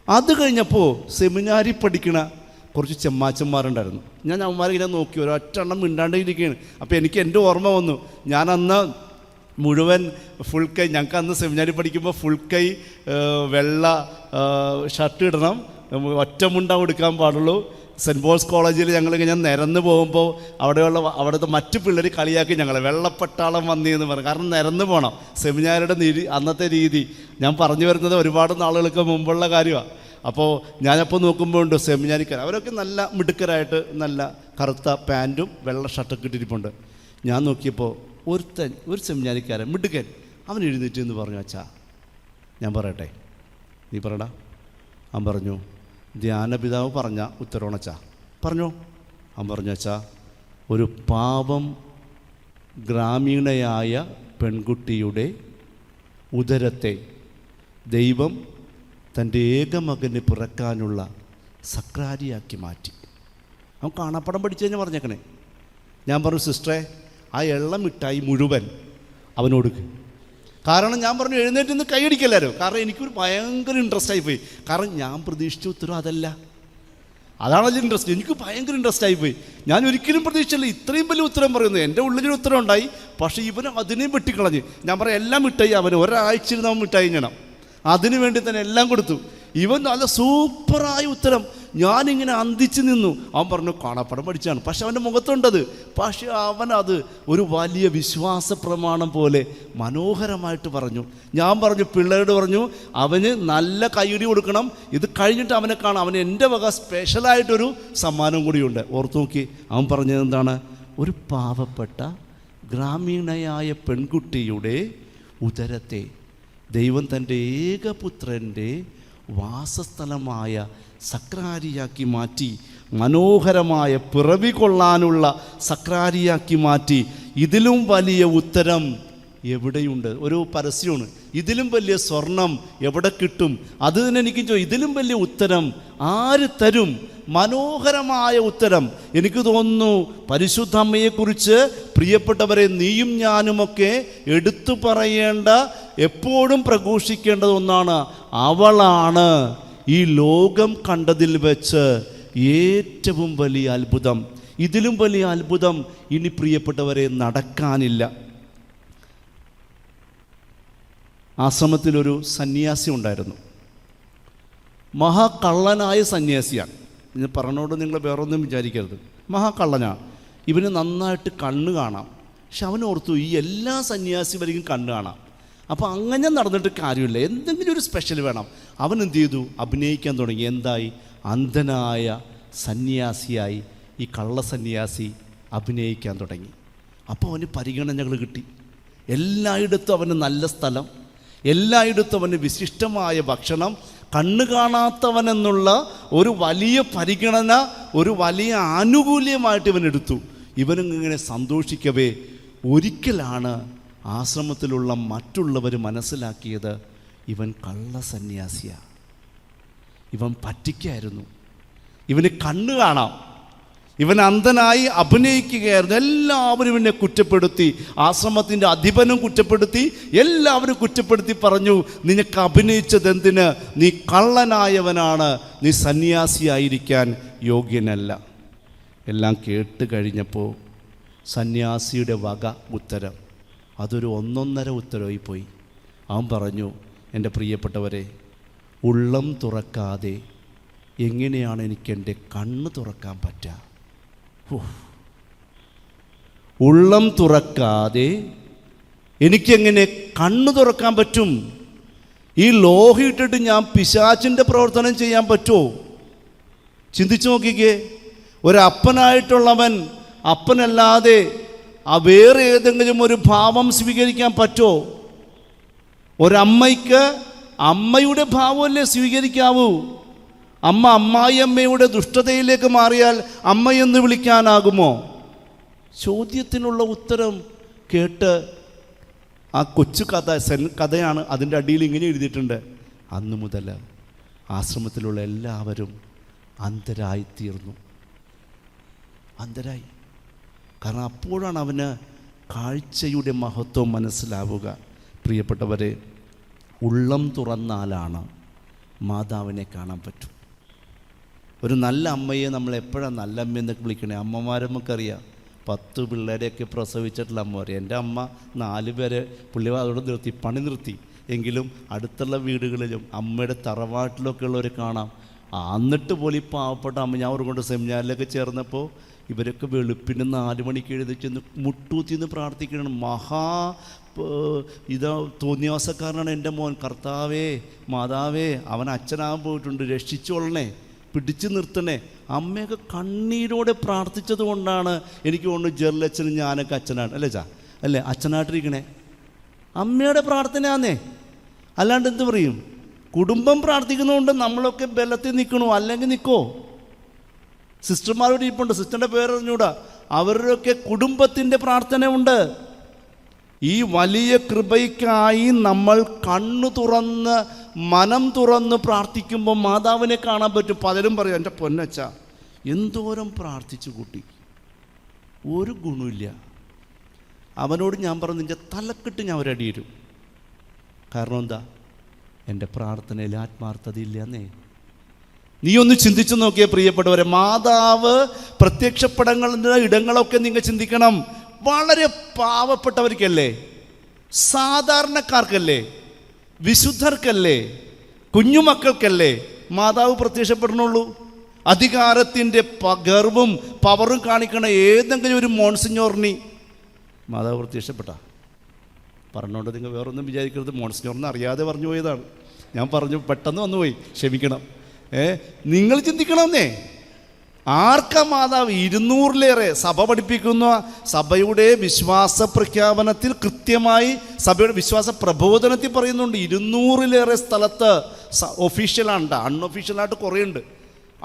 അത് കഴിഞ്ഞപ്പോൾ സെമിനാരി പഠിക്കണ കുറച്ച് ചെമ്മാച്ചന്മാരുണ്ടായിരുന്നു. ഞാൻ അവന്മാരിങ്ങനെ നോക്കി, ഒരൊറ്റ എണ്ണം മിണ്ടാണ്ടിരിക്കുകയാണ്. അപ്പോൾ എനിക്ക് എൻ്റെ ഓർമ്മ വന്നു, ഞാനന്ന് മുഴുവൻ ഫുൾ കൈ, ഞങ്ങൾക്ക് അന്ന് സെമിനാരി പഠിക്കുമ്പോൾ ഫുൾ കൈ വെള്ള ഷർട്ട് ഇടണം, ഒറ്റ മുണ്ട കൊടുക്കാൻ പാടുള്ളൂ. സെൻറ്റ് പോൾസ് കോളേജിൽ ഞങ്ങളിങ്ങനെ നിരന്ന് പോകുമ്പോൾ അവിടുത്തെ മറ്റു പിള്ളേർ കളിയാക്കി ഞങ്ങളെ വെള്ളപ്പട്ടാളം വന്നേന്ന് പറഞ്ഞു. കാരണം നിരന്ന് പോകണം, സെമിനാരിയുടെ അന്നത്തെ രീതി. ഞാൻ പറഞ്ഞു വരുന്നത് ഒരുപാട് നാളുകൾക്ക് മുമ്പുള്ള കാര്യമാണ്. അപ്പോൾ ഞാനപ്പോൾ നോക്കുമ്പോൾ ഉണ്ട് സെമിനാരിക്കാർ, അവരൊക്കെ നല്ല മിടുക്കരായിട്ട് നല്ല കറുത്ത പാൻറ്റും വെള്ള ഷർട്ടൊക്കെ ഇട്ടിരിപ്പുണ്ട്. ഞാൻ നോക്കിയപ്പോൾ ഒരു സെമിനാരിക്കാരൻ മിടുക്കൻ, അവൻ എഴുന്നേറ്റ് എന്ന് പറഞ്ഞു, അച്ഛാ ഞാൻ പറയട്ടെ, നീ പറയടാ. അവൻ പറഞ്ഞു, ധ്യാനപിതാവ് പറഞ്ഞ ഉത്തരവണച്ചാ. പറഞ്ഞു. അവൻ പറഞ്ഞു, അച്ഛാ ഒരു പാവം ഗ്രാമീണയായ പെൺകുട്ടിയുടെ ഉദരത്തെ ദൈവം തൻ്റെ ഏകമകന് പിറക്കാനുള്ള സക്രാരിയാക്കി മാറ്റി. അവൻ കാണാപ്പടം പഠിച്ചു കഴിഞ്ഞാൽ പറഞ്ഞേക്കണേ. ഞാൻ പറഞ്ഞു, സിസ്റ്ററെ ആ എള്ള മിഠായി മുഴുവൻ അവനോട്. കാരണം ഞാൻ പറഞ്ഞു എഴുന്നേറ്റ് നിന്ന് കൈയടിക്കല്ലായിരുന്നു. കാരണം എനിക്കൊരു ഭയങ്കര ഇൻട്രസ്റ്റ് ആയിപ്പോയി. കാരണം ഞാൻ പ്രതീക്ഷിച്ച ഉത്തരം അതല്ല, അതാണല്ലോ ഇൻട്രസ്റ്റ്. എനിക്ക് ഭയങ്കര ഇൻട്രസ്റ്റ് ആയിപ്പോയി. ഞാൻ ഒരിക്കലും പ്രതീക്ഷിച്ചില്ല ഇത്രയും വലിയ ഉത്തരം പറയുന്നത്. എൻ്റെ ഉള്ളിലൊരു ഉത്തരം ഉണ്ടായി, പക്ഷേ ഇവന് അതിനെയും വെട്ടിക്കളഞ്ഞ്. ഞാൻ പറയാം എല്ലാം മിഠായി അവന് ഒരാഴ്ചയിൽ നമ്മൾ മിഠായി ചെയ്യണം, അതിനു വേണ്ടി തന്നെ എല്ലാം കൊടുത്തു. ഇവൻ നല്ല സൂപ്പറായ ഉത്തരം. ഞാനിങ്ങനെ അന്തിച്ച് നിന്നു. അവൻ പറഞ്ഞു കാണാപ്പടം പഠിച്ചാണ്, പക്ഷെ അവൻ്റെ മുഖത്തുണ്ടത്. പക്ഷെ അവനത് ഒരു വലിയ വിശ്വാസ പ്രമാണം പോലെ മനോഹരമായിട്ട് പറഞ്ഞു. ഞാൻ പറഞ്ഞു, പിള്ളേരോട് പറഞ്ഞു അവന് നല്ല കൈയടി കൊടുക്കണം, ഇത് കഴിഞ്ഞിട്ട് അവനെ കാണാം, അവന് എൻ്റെ വക സ്പെഷ്യലായിട്ടൊരു സമ്മാനം കൂടിയുണ്ട്. ഓർത്തു നോക്കി, അവൻ പറഞ്ഞത് എന്താണ്? ഒരു പാവപ്പെട്ട ഗ്രാമീണയായ പെൺകുട്ടിയുടെ ഉദരത്തെ ദൈവം തൻ്റെ ഏകപുത്രൻ്റെ വാസസ്ഥലമായ സക്രാരിയാക്കി മാറ്റി, മനോഹരമായ പിറവി കൊള്ളാനുള്ള സക്രാരിയാക്കി മാറ്റി. ഇതിലും വലിയ ഉത്തരം എവിടെയുണ്ട്? ഒരു പരസ്യമാണ്, ഇതിലും വലിയ സ്വർണം എവിടെ കിട്ടും? അത് തന്നെ എനിക്ക് ഇതിലും വലിയ ഉത്തരം ആര് തരും? മനോഹരമായ ഉത്തരം. എനിക്ക് തോന്നുന്നു പരിശുദ്ധ അമ്മയെക്കുറിച്ച് പ്രിയപ്പെട്ടവരെ, നീയും ഞാനുമൊക്കെ എടുത്തു പറയേണ്ട, എപ്പോഴും പ്രഘോഷിക്കേണ്ടത് ഒന്നാണ്. അവളാണ് ഈ ലോകം കണ്ടതിൽ വെച്ച് ഏറ്റവും വലിയ അത്ഭുതം. ഇതിലും വലിയ അത്ഭുതം ഇനി പ്രിയപ്പെട്ടവരെ നടക്കാനില്ല. ആശ്രമത്തിലൊരു സന്യാസി ഉണ്ടായിരുന്നു. മഹാകള്ളനായ സന്യാസിയാണ്. ഇത് പറഞ്ഞോട് നിങ്ങൾ വേറൊന്നും വിചാരിക്കരുത്. മഹാകള്ളനാണ്. ഇവന് നന്നായിട്ട് കണ്ണ് കാണാം. പക്ഷെ അവൻ ഓർത്തു, ഈ എല്ലാ സന്യാസി വരെയും കണ്ണ് കാണാം. അപ്പോൾ അങ്ങനെ നടന്നിട്ട് കാര്യമില്ല, എന്തെങ്കിലും ഒരു സ്പെഷ്യൽ വേണം. അവൻ എന്ത് ചെയ്തു? അഭിനയിക്കാൻ തുടങ്ങി. എന്തായി? അന്ധനായ സന്യാസിയായി ഈ കള്ളസന്യാസി അഭിനയിക്കാൻ തുടങ്ങി. അപ്പോൾ അവന് പരിഗണനകൾ കിട്ടി. എല്ലായിടത്തും അവന് നല്ല സ്ഥലം, എല്ലായിടത്തും അവന് വിശിഷ്ടമായ ഭക്ഷണം, കണ്ണ് കാണാത്തവനെന്നുള്ള ഒരു വലിയ പരിഗണന, ഒരു വലിയ ആനുകൂല്യമായിട്ട് ഇവൻ എടുത്തു. ഇവനിങ്ങനെ സന്തോഷിക്കവേ ഒരിക്കലാണ് ആശ്രമത്തിലുള്ള മറ്റുള്ളവർ മനസ്സിലാക്കിയത്, ഇവൻ കള്ളസന്യാസിയാണ്, ഇവൻ പറ്റിക്കായിരുന്നു, ഇവന് കണ്ണ് കാണാം, ഇവൻ അന്ധനായി അഭിനയിക്കുകയായിരുന്നു. എല്ലാവരും ഇവനെ കുറ്റപ്പെടുത്തി. ആശ്രമത്തിൻ്റെ അധിപനും കുറ്റപ്പെടുത്തി, എല്ലാവരും കുറ്റപ്പെടുത്തി പറഞ്ഞു, നിനക്ക് അഭിനയിച്ചത് എന്തിന്? നീ കള്ളനായവനാണ്, നീ സന്യാസിയായിരിക്കാൻ യോഗ്യനല്ല. എല്ലാം കേട്ട് കഴിഞ്ഞപ്പോൾ സന്യാസിയുടെ വക ഉത്തരം, അതൊരു ഒന്നൊന്നര ഉത്തരവായി പോയി. അവൻ പറഞ്ഞു, എൻ്റെ പ്രിയപ്പെട്ടവരെ, ഉള്ളം തുറക്കാതെ എങ്ങനെയാണ് എനിക്കെൻ്റെ കണ്ണ് തുറക്കാൻ പറ്റുക? ഉള്ളം തുറക്കാതെ എനിക്കെങ്ങനെ കണ്ണ് തുറക്കാൻ പറ്റും? ഈ ലോഹിയിട്ടിട്ട് ഞാൻ പിശാചിൻ്റെ പ്രവർത്തനം ചെയ്യാൻ പറ്റുമോ? ചിന്തിച്ചു നോക്കിക്കേ. ഒരപ്പനായിട്ടുള്ളവൻ അപ്പനല്ലാതെ വേറെ ഏതെങ്കിലും ഒരു ഭാവം സ്വീകരിക്കാൻ പറ്റുമോ? ഒരമ്മയ്ക്ക് അമ്മയുടെ ഭാവമല്ലേ സ്വീകരിക്കാവൂ? അമ്മ അമ്മായിയമ്മയുടെ ദുഷ്ടതയിലേക്ക് മാറിയാൽ അമ്മയെന്ന് വിളിക്കാനാകുമോ? ചോദ്യത്തിനുള്ള ഉത്തരം കേട്ട് ആ കൊച്ചു കഥയാണ്. അതിൻ്റെ അടിയിൽ ഇങ്ങനെ എഴുതിയിട്ടുണ്ട്, അന്നു മുതൽ ആശ്രമത്തിലുള്ള എല്ലാവരും അന്ധരായിത്തീർന്നു. അന്ധരായി. കാരണം അപ്പോഴാണ് അവന് കാഴ്ചയുടെ മഹത്വം മനസ്സിലാവുക. പ്രിയപ്പെട്ടവരെ, ഉള്ളം തുറന്നാലാണ് മാതാവിനെ കാണാൻ പറ്റും. ഒരു നല്ല അമ്മയെ നമ്മൾ എപ്പോഴാണ് നല്ല അമ്മയെന്നൊക്കെ വിളിക്കണേ? അമ്മമാരെ നമുക്കറിയാം, 10 പിള്ളേരെയൊക്കെ പ്രസവിച്ചിട്ടുള്ള അമ്മ പറയും. എൻ്റെ അമ്മ 4 പേരെ പുള്ളി അതോടെ നിർത്തി, പണി നിർത്തി. എങ്കിലും അടുത്തുള്ള വീടുകളിലും അമ്മയുടെ തറവാട്ടിലൊക്കെ ഉള്ളവർ കാണാം. എന്നിട്ട് പോലും ഈ പാവപ്പെട്ട അമ്മ, ഞാൻ അവർ കൊണ്ട് സെമിനാറിലൊക്കെ ചേർന്നപ്പോൾ ഇവരൊക്കെ വെളുപ്പിന് 4 മണിക്ക് എഴുതി ചെന്ന് മുട്ടൂത്തിന്ന് പ്രാർത്ഥിക്കണം. ഇതാ തോന്നിയാസക്കാരനാണ് എൻ്റെ മോൻ, കർത്താവേ മാതാവേ അവൻ അച്ഛനാകാൻ പോയിട്ടുണ്ട്, രക്ഷിച്ചോളണേ, പിടിച്ചു നിർത്തണേ. അമ്മയൊക്കെ കണ്ണീരോടെ പ്രാർത്ഥിച്ചത് കൊണ്ടാണ് എനിക്ക് തോന്നുന്നു ജെർലച്ഛനും ഞാനൊക്കെ അച്ഛനാണ്, അല്ലേ ചാ, അല്ലേ അച്ഛനായിട്ടിരിക്കണേ. അമ്മയുടെ പ്രാർത്ഥനയാന്നേ. അല്ലാണ്ട് എന്ത് പറയും? കുടുംബം പ്രാർത്ഥിക്കുന്നതുകൊണ്ട് നമ്മളൊക്കെ ബലത്തിൽ നിൽക്കണോ? അല്ലെങ്കിൽ നിൽക്കോ? സിസ്റ്റർമാരോട് ഇരിപ്പുണ്ട്, സിസ്റ്ററിൻ്റെ പേരറിഞ്ഞൂടാ, അവരുടെയൊക്കെ കുടുംബത്തിൻ്റെ പ്രാർത്ഥന ഉണ്ട്. ഈ വലിയ കൃപയ്ക്കായി നമ്മൾ കണ്ണു തുറന്ന് മനം തുറന്ന് പ്രാർത്ഥിക്കുമ്പോൾ മാതാവിനെ കാണാൻ പറ്റും. പലരും പറയും, എൻ്റെ പൊന്നച്ച എന്തോരം പ്രാർത്ഥിച്ചു കൂട്ടി, ഒരു ഗുണമില്ല. അവനോട് ഞാൻ പറഞ്ഞു, നിൻ്റെ തലക്കെട്ട് ഞാൻ ഒരടി തരും. കാരണം എന്താ? എൻ്റെ പ്രാർത്ഥനയിൽ ആത്മാർത്ഥതയില്ലെന്നേ. നീ ഒന്ന് ചിന്തിച്ചു നോക്കിയേ പ്രിയപ്പെട്ടവരെ. മാതാവ് പ്രത്യക്ഷപ്പെടങ്ങളുടെ ഇടങ്ങളൊക്കെ നിങ്ങൾ ചിന്തിക്കണം. വളരെ പാവപ്പെട്ടവർക്കല്ലേ, സാധാരണക്കാർക്കല്ലേ, വിശുദ്ധർക്കല്ലേ, കുഞ്ഞുമക്കൾക്കല്ലേ മാതാവ് പ്രത്യക്ഷപ്പെടണുള്ളൂ. അധികാരത്തിൻ്റെ ഗർവും പവറും കാണിക്കണ ഏതെങ്കിലും ഒരു മോൺസിഞ്ഞോറിനി മാതാവ് പ്രത്യക്ഷപ്പെട്ട പറഞ്ഞോണ്ട് നിങ്ങൾ വേറൊന്നും വിചാരിക്കരുത്. മോൺസിഞ്ഞോറിന് അറിയാതെ പറഞ്ഞു പോയതാണ്, ഞാൻ പറഞ്ഞു പെട്ടെന്ന് വന്നുപോയി, ക്ഷമിക്കണം. നിങ്ങൾ ചിന്തിക്കണമെന്നേ. ആർക്കാ മാതാവ്? 200-ലേറെ സഭ പഠിപ്പിക്കുന്ന സഭയുടെ വിശ്വാസ പ്രഖ്യാപനത്തിൽ കൃത്യമായി സഭയുടെ വിശ്വാസ പ്രബോധനത്തിൽ പറയുന്നുണ്ട്. 200-ലേറെ സ്ഥലത്ത് ഒഫീഷ്യലാണ്, അൺഒഫീഷ്യലായിട്ട് കുറേ ഉണ്ട്.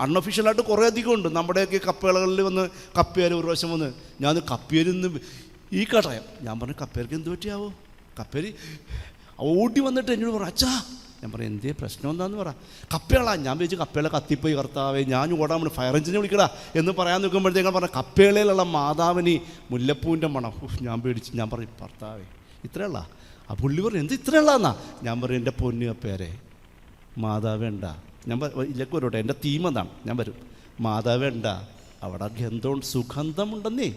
അൺഒഫീഷ്യലായിട്ട് കുറേ അധികം ഉണ്ട്. നമ്മുടെയൊക്കെ കപ്പേളകളിൽ വന്ന് കപ്പേര് ഒരു പ്രാവശ്യം വന്ന്, ഞാൻ കപ്പേരിന്ന് ഈ കടയാം, ഞാൻ പറഞ്ഞു കപ്പേർക്ക് എന്ത് പറ്റിയാവോ? കപ്പേരി ഓടി വന്നിട്ട് എന്നോട് പറഞ്ഞു, അച്ഛാ. ഞാൻ പറയും, എന്തേ പ്രശ്നം എന്താന്ന് പറ. കപ്പേളാ. ഞാൻ വിചാരിച്ചു കപ്പേള കത്തിപ്പോയി, കർത്താവേ ഞാൻ ഓടാൻ വേണ്ടി ഫയർ എഞ്ചിനെ വിളിക്കടാ എന്ന് പറയാൻ നിൽക്കുമ്പോഴത്തേക്കും പറഞ്ഞ കപ്പേളയിലുള്ള മാതാവിന് മുല്ലപ്പൂവിൻ്റെ മണം. ഞാൻ പേടിച്ച്. ഞാൻ പറയും, ഭർത്താവേ ഇത്രയുള്ള. ആ പുള്ളി പറഞ്ഞു, എന്ത് ഇത്രയുള്ളതെന്നാ? ഞാൻ പറയും, എൻ്റെ പൊന്നു കപ്പേരെ മാതാവേണ്ട. ഞാൻ ഇല്ലൊക്കെ വരോട്ടെ, എൻ്റെ തീം അതാണ്. ഞാൻ വരും, മാതാവേണ്ട, അവിടെ സുഗന്ധമുണ്ടെന്നേ,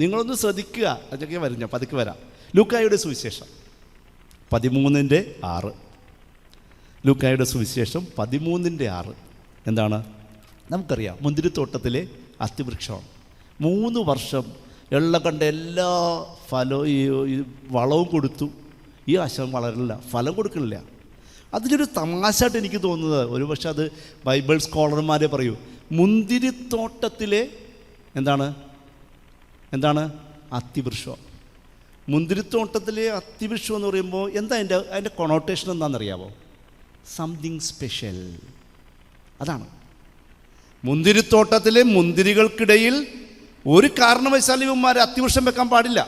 നിങ്ങളൊന്ന് ശ്രദ്ധിക്കുക. അതൊക്കെ വരും, ഞാൻ പതുക്കെ വരാം. ലൂക്കായുടെ സുവിശേഷം 13:6. ലൂക്കായുടെ സുവിശേഷം 13:6 എന്താണ്? നമുക്കറിയാം, മുന്തിരിത്തോട്ടത്തിലെ അത്തിവൃക്ഷമാണ്. 3 വർഷം എള്ള കണ്ട എല്ലാ വളവും കൊടുത്തു. ഈ ആശം വളരില്ല, ഫലം കൊടുക്കണില്ല. അതിലൊരു തമാശയായിട്ട് എനിക്ക് തോന്നുന്നത്, ഒരുപക്ഷെ അത് ബൈബിൾ സ്കോളർമാരെ പറയൂ, മുന്തിരിത്തോട്ടത്തിലെ എന്താണ് അത്തിവൃക്ഷം. മുന്തിരിത്തോട്ടത്തിലെ അത്തിവൃക്ഷം എന്ന് പറയുമ്പോൾ എന്താ അതിൻ്റെ കൊണോട്ടേഷൻ എന്താണെന്നറിയാമോ? Something special. അതാണ് മുന്തിരിത്തോട്ടത്തിലെ മുന്തിരികൾക്കിടയിൽ ഒരു കാരണവശാലും ഇവന്മാരെ അത്തിവൃക്ഷം വെക്കാൻ പാടില്ല.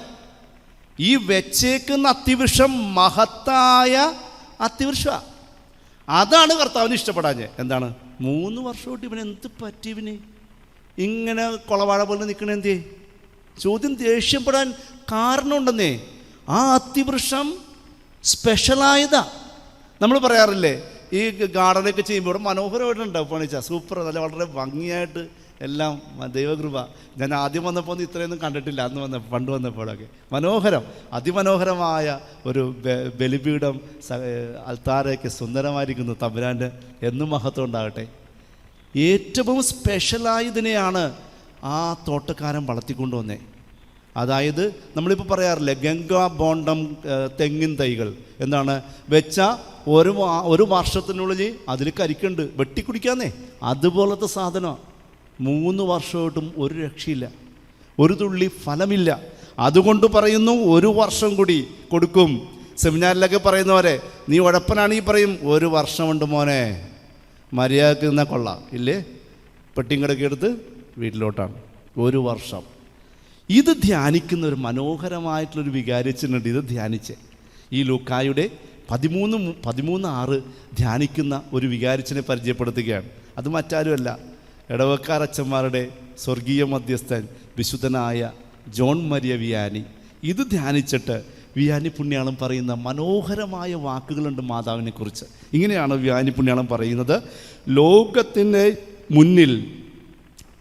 ഈ വെച്ചേക്കുന്ന അത്തിവൃക്ഷം മഹത്തായ അത്തിവൃക്ഷമാണ്. അതാണ് കർത്താവിന് ഇഷ്ടപ്പെടാഞ്ഞ്. എന്താണ്? 3 വർഷമായിട്ട് ഇവന് എന്ത് പറ്റി? ഇവന് ഇങ്ങനെ കൊളവാഴ പോലെ നിൽക്കണെന്തേ? ചോദ്യം ദേഷ്യപ്പെടാൻ കാരണമുണ്ടെന്നേ. ആ അത്തിവൃക്ഷം സ്പെഷ്യലായതാ. നമ്മൾ പറയാറില്ലേ, ഈ ഗാർഡനൊക്കെ ചെയ്യുമ്പോൾ ഇവിടെ മനോഹരമായിട്ടുണ്ടാവും പണിച്ചാൽ, സൂപ്പർ, നല്ല വളരെ ഭംഗിയായിട്ട് എല്ലാം ദൈവകൃപ. ഞാൻ ആദ്യം വന്നപ്പോൾ ഒന്നും ഇത്രയൊന്നും കണ്ടിട്ടില്ല, പണ്ട് വന്നപ്പോഴൊക്കെ. മനോഹരം, അതിമനോഹരമായ ഒരു ബലിപീഠം, അൽത്താരയൊക്കെ സുന്ദരമായിരിക്കുന്നു. തമ്പുരാൻ്റെ എന്നും മഹത്വം ഉണ്ടാകട്ടെ. ഏറ്റവും സ്പെഷ്യലായതിനെയാണ് ആ തോട്ടക്കാരൻ വളർത്തിക്കൊണ്ടുവന്നേ. അതായത് നമ്മളിപ്പോൾ പറയാറില്ലേ, ഗംഗാ ബോണ്ടം തെങ്ങിൻ തൈകൾ എന്താണ് വെച്ച ഒരു വർഷത്തിനുള്ളിൽ അതിൽ കരിക്കുണ്ട്, വെട്ടിക്കുടിക്കാന്നേ. അതുപോലത്തെ സാധനമാണ്. 3 വർഷമായിട്ടും ഒരു രക്ഷയില്ല, ഒരു തുള്ളി ഫലമില്ല. അതുകൊണ്ട് പറയുന്നു, 1 വർഷം കൂടി കൊടുക്കും. സെമിനാറിലൊക്കെ പറയുന്നവരെ, നീ ഉഴപ്പനാണെങ്കിൽ പറയും, 1 വർഷമുണ്ട് മോനെ, മര്യാദക്ക് നിന്നാൽ കൊള്ളാം, ഇല്ലേ? പെട്ടിയും കിടക്കി എടുത്ത് വീട്ടിലോട്ടാണ്. 1 വർഷം. ഇത് ധ്യാനിക്കുന്ന ഒരു മനോഹരമായിട്ടുള്ളൊരു വികാരിച്ചിട്ടുണ്ട്. ഇത് ധ്യാനിച്ച് ഈ ലൂക്കായുടെ 13:6 ധ്യാനിക്കുന്ന ഒരു വികാരിച്ചിനെ പരിചയപ്പെടുത്തുകയാണ്. അത് മറ്റാരുമല്ല, ഇടവക്കാരച്ചന്മാരുടെ സ്വർഗീയ മധ്യസ്ഥൻ വിശുദ്ധനായ ജോൺ മരിയ വിയാനി. ഇത് ധ്യാനിച്ചിട്ട് വിയാനി പുണ്യാളം പറയുന്ന മനോഹരമായ വാക്കുകളുണ്ട് മാതാവിനെ കുറിച്ച്. ഇങ്ങനെയാണ് വിയാനി പുണ്യാളം പറയുന്നത്: ലോകത്തിൻ്റെ മുന്നിൽ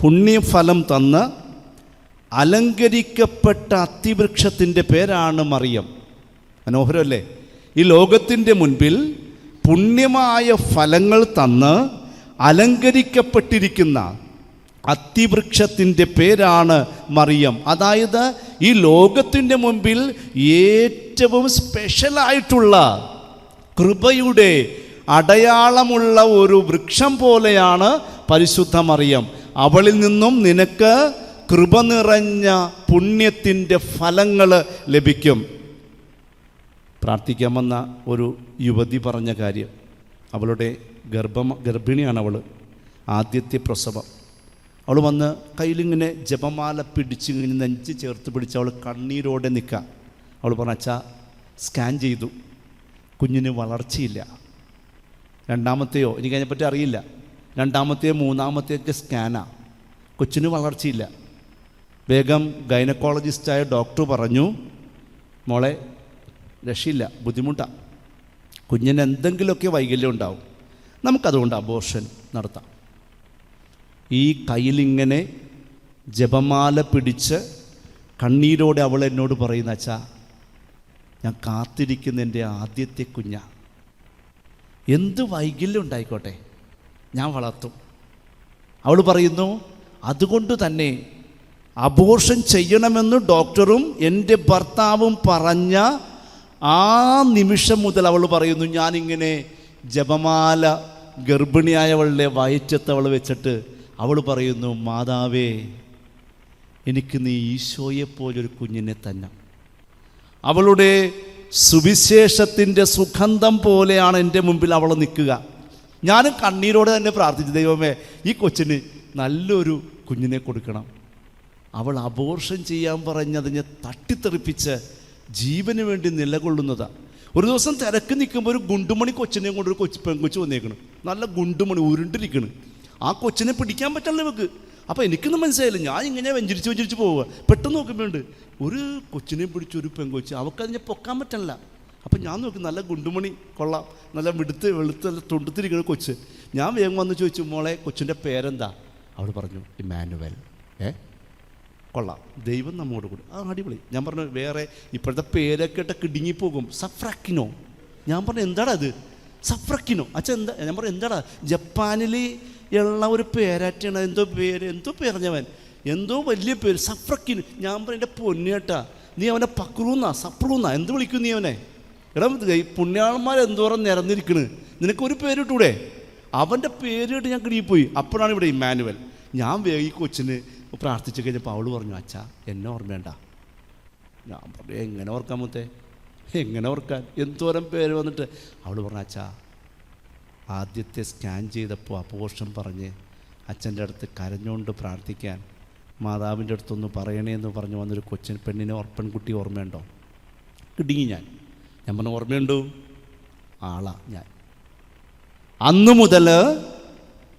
പുണ്യഫലം തന്ന് അലങ്കരിക്കപ്പെട്ട അത്തിവൃക്ഷത്തിൻ്റെ പേരാണ് മറിയം. മനോഹരമല്ലേ? ഈ ലോകത്തിൻ്റെ മുൻപിൽ പുണ്യമായ ഫലങ്ങൾ തന്ന് അലങ്കരിക്കപ്പെട്ടിരിക്കുന്ന അത്തിവൃക്ഷത്തിൻ്റെ പേരാണ് മറിയം. അതായത് ഈ ലോകത്തിൻ്റെ മുൻപിൽ ഏറ്റവും സ്പെഷ്യലായിട്ടുള്ള കൃപയുടെ അടയാളമുള്ള ഒരു വൃക്ഷം പോലെയാണ് പരിശുദ്ധ മറിയം. അവളിൽ നിന്നും നിനക്ക് കൃപ നിറഞ്ഞ പുണ്യത്തിൻ്റെ ഫലങ്ങൾ ലഭിക്കും. പ്രാർത്ഥിക്കാമെന്ന ഒരു യുവതി പറഞ്ഞ കാര്യം, അവളുടെ ഗർഭിണിയാണ് അവൾ, ആദ്യത്തെ പ്രസവം. അവൾ വന്ന് കയ്യിലിങ്ങനെ ജപമാല പിടിച്ച് ഇങ്ങനെ നെഞ്ച് ചേർത്ത് പിടിച്ച് അവൾ കണ്ണീരോടെ നിൽക്കുക. അവൾ പറഞ്ഞ, അച്ഛാ സ്കാൻ ചെയ്തു, കുഞ്ഞിന് വളർച്ചയില്ല. രണ്ടാമത്തെയോ എനിക്കതിനെപ്പറ്റി അറിയില്ല, രണ്ടാമത്തെയോ മൂന്നാമത്തെയൊക്കെ സ്കാനാണ്, കൊച്ചിന് വളർച്ചയില്ല. വേഗം ഗൈനക്കോളജിസ്റ്റായ ഡോക്ടർ പറഞ്ഞു, മോളെ രക്ഷയില്ല, ബുദ്ധിമുട്ടാണ്, കുഞ്ഞിന് എന്തെങ്കിലുമൊക്കെ വൈകല്യം ഉണ്ടാവും, നമുക്കതുകൊണ്ട് അബോർഷൻ നടത്താം. ഈ കയ്യിലിങ്ങനെ ജപമാല പിടിച്ച് കണ്ണീരോടെ അവൾ എന്നോട് പറയുന്ന, അച്ഛാ ഞാൻ കാത്തിരിക്കുന്ന എൻ്റെ ആദ്യത്തെ കുഞ്ഞാ, എന്ത് വൈകല്യം ഉണ്ടായിക്കോട്ടെ ഞാൻ വളർത്തും. അവൾ പറയുന്നു, അതുകൊണ്ട് തന്നെ അബോർഷൻ ചെയ്യണമെന്ന് ഡോക്ടറും എൻ്റെ ഭർത്താവും പറഞ്ഞ ആ നിമിഷം മുതൽ അവൾ പറയുന്നു, ഞാനിങ്ങനെ ജപമാല ഗർഭിണിയായവളുടെ വയറ്റത്ത് അവൾ വെച്ചിട്ട് അവൾ പറയുന്നു, മാതാവേ എനിക്ക് നീ ഈശോയെപ്പോലൊരു കുഞ്ഞിനെ തന്നെ. അവളുടെ സുവിശേഷത്തിൻ്റെ സുഗന്ധം പോലെയാണ് എൻ്റെ മുമ്പിൽ അവൾ നിൽക്കുക. ഞാനും കണ്ണീരോടെ തന്നെ പ്രാർത്ഥിച്ചു, ദൈവമേ ഈ കൊച്ചിന് നല്ലൊരു കുഞ്ഞിനെ കൊടുക്കണം. അവൾ അബോർഷൻ ചെയ്യാൻ പറഞ്ഞതിനെ തട്ടിത്തെറിപ്പിച്ച് ജീവന് വേണ്ടി നിലകൊള്ളുന്നതാണ്. ഒരു ദിവസം തിരക്ക് നിൽക്കുമ്പോൾ ഒരു ഗുണ്ടുമണി കൊച്ചിനെയും കൊണ്ട് ഒരു പെൺകൊച്ച് വന്നേക്കണം. നല്ല ഗുണ്ടുമണി ഉരുണ്ടിരിക്കണം. ആ കൊച്ചിനെ പിടിക്കാൻ പറ്റില്ല ഇവക്ക്. അപ്പോൾ എനിക്കൊന്നും മനസ്സിലായില്ല. ഞാൻ ഇങ്ങനെ വെഞ്ചരിച്ച് പോവുക. പെട്ടെന്ന് നോക്കുമ്പോണ്ട് ഒരു കൊച്ചിനെയും പിടിച്ചൊരു പെൺകൊച്ച്, അവൾക്കതിനെ പൊക്കാൻ പറ്റില്ല. അപ്പം ഞാൻ നോക്കി, നല്ല ഗുണ്ടുമണി കൊള്ളാം, നല്ല വെളുത്ത് തൊണ്ടുത്തിരിക്കുന്ന കൊച്ച്. ഞാൻ വേഗം വന്ന് ചോദിച്ചു, മോളെ കൊച്ചിൻ്റെ പേരെന്താ? അവൾ പറഞ്ഞു ഇമ്മാനുവൽ. കൊള്ളാം, ദൈവം നമ്മോട് കൂടി. അടിപൊളി. ഞാൻ പറഞ്ഞു വേറെ ഇപ്പോഴത്തെ പേരൊക്കെ ഇട്ട് കിടുങ്ങിപ്പോകും. സഫ്രക്കിനോ. ഞാൻ പറഞ്ഞു എന്താടാ അത്? സഫ്രക്കിനോ. അച്ഛൻ എന്താ? ഞാൻ പറഞ്ഞു എന്താടാ, ജപ്പാനിൽ ഉള്ള ഒരു പേരാറ്റാണ്. എന്തോ പേരഞ്ഞവൻ, എന്തോ വലിയ പേര്, സഫ്രക്കിന്. ഞാൻ പറഞ്ഞു എൻ്റെ പൊന്നേട്ടാ, നീ അവനെ സപ്രൂന്നാ എന്ത് വിളിക്കും നീ അവനെ? എടാ പുണ്യാളന്മാർ എന്തോരം നിരന്നിരിക്കണ്, നിനക്കൊരു പേരിട്ടൂടെ? അവൻ്റെ പേരിട്ട് ഞാൻ കിടിപ്പോയി. അപ്പോഴാണ് ഇവിടെ ഇമ്മാനുവൽ. ഞാൻ വേഗം ഈ കൊച്ചിന് പ്രാർത്ഥിച്ചു കഴിഞ്ഞപ്പോൾ അവൾ പറഞ്ഞു അച്ഛാ എന്നെ ഓർമ്മേണ്ട. ഞാൻ പറഞ്ഞു എങ്ങനെ ഓർക്കാൻ മുത്തേ, എങ്ങനെ ഓർക്കാൻ, എന്തോരം പേര് വന്നിട്ട്. അവൾ പറഞ്ഞു അച്ഛാ ആദ്യത്തെ സ്കാൻ ചെയ്തപ്പോൾ അപോഷം പറഞ്ഞ് അച്ഛൻ്റെ അടുത്ത് കരഞ്ഞുകൊണ്ട് പ്രാർത്ഥിക്കാൻ മാതാവിൻ്റെ അടുത്തൊന്ന് പറയണേന്ന് പറഞ്ഞു വന്നൊരു പെൺകുട്ടി ഓർമ്മയുണ്ടോ? കിടുങ്ങി ഞാൻ പറഞ്ഞു ഓർമ്മയുണ്ടോ? ആളാ ഞാൻ. അന്നു മുതൽ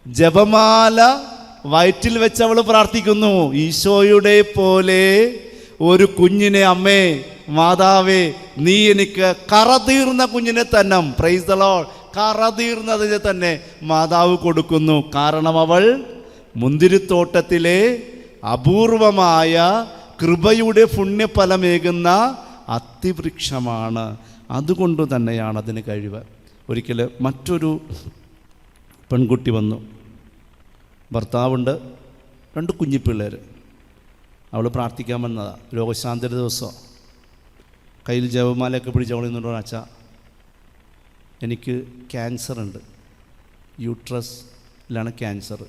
ജപമാല വയറ്റിൽ വെച്ച് അവൾ പ്രാർത്ഥിക്കുന്നു, ഈശോയുടെ പോലെ ഒരു കുഞ്ഞിനെ അമ്മേ മാതാവേ നീ എനിക്ക് കറതീർന്ന കുഞ്ഞിനെ തന്നെ, പ്രൈസ് ദി ലോർഡ്, കറതീർന്നതിനെ തന്നെ മാതാവ് കൊടുക്കുന്നു. കാരണം അവൾ മുന്തിരിത്തോട്ടത്തിലെ അപൂർവമായ കൃപയുടെ പുണ്യഫലമേകുന്ന അത്തിവൃക്ഷമാണ്. അതുകൊണ്ട് തന്നെയാണ് അതിന് കഴിവ്. ഒരിക്കൽ മറ്റൊരു പെൺകുട്ടി വന്നു. ഭർത്താവുണ്ട്, 2 കുഞ്ഞിപ്പിള്ളേർ. അവൾ പ്രാർത്ഥിക്കാൻ വന്നതാണ്. രോഗശാന്തിയുടെ ദിവസം കയ്യിൽ ജപമാലയൊക്കെ പിടിച്ച് അവൾ നിന്നോട് അച്ഛാ എനിക്ക് ക്യാൻസറുണ്ട്, യൂട്രസിലാണ് ക്യാൻസർ,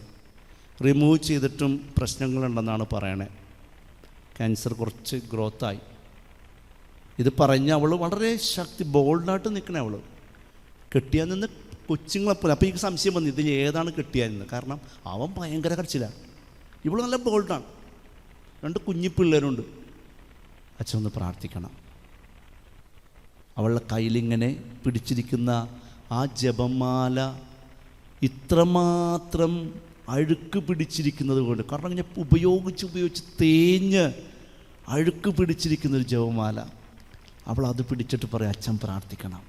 റിമൂവ് ചെയ്തിട്ടും പ്രശ്നങ്ങളുണ്ടെന്നാണ് പറയണേ. ക്യാൻസർ കുറച്ച് ഗ്രോത്തായി. ഇത് പറഞ്ഞ് അവൾ വളരെ ബോൾഡായിട്ട് നിൽക്കണേ. അവൾ കെട്ടിയാൽ നിന്ന് കൊച്ചുങ്ങളെപ്പോലെ. അപ്പോൾ എനിക്ക് സംശയം വന്നു ഇതിൽ ഏതാണ് കെട്ടിയാന്ന്. കാരണം അവൻ ഭയങ്കര കരച്ചിലാണ്, ഇവൾ നല്ല ബോൾഡാണ്. 2 കുഞ്ഞിപ്പിള്ളേരുണ്ട്. അച്ഛൻ ഒന്ന് പ്രാർത്ഥിക്കണം. അവളുടെ കയ്യിലിങ്ങനെ പിടിച്ചിരിക്കുന്ന ആ ജപമാല ഇത്രമാത്രം അഴുക്ക് പിടിച്ചിരിക്കുന്നത് കൊണ്ട്, കാരണം ഇങ്ങനെ ഉപയോഗിച്ച് തേഞ്ഞ് അഴുക്ക് പിടിച്ചിരിക്കുന്നൊരു ജപമാല. അവൾ അത് പിടിച്ചിട്ട് പറയും അച്ഛൻ പ്രാർത്ഥിക്കണം.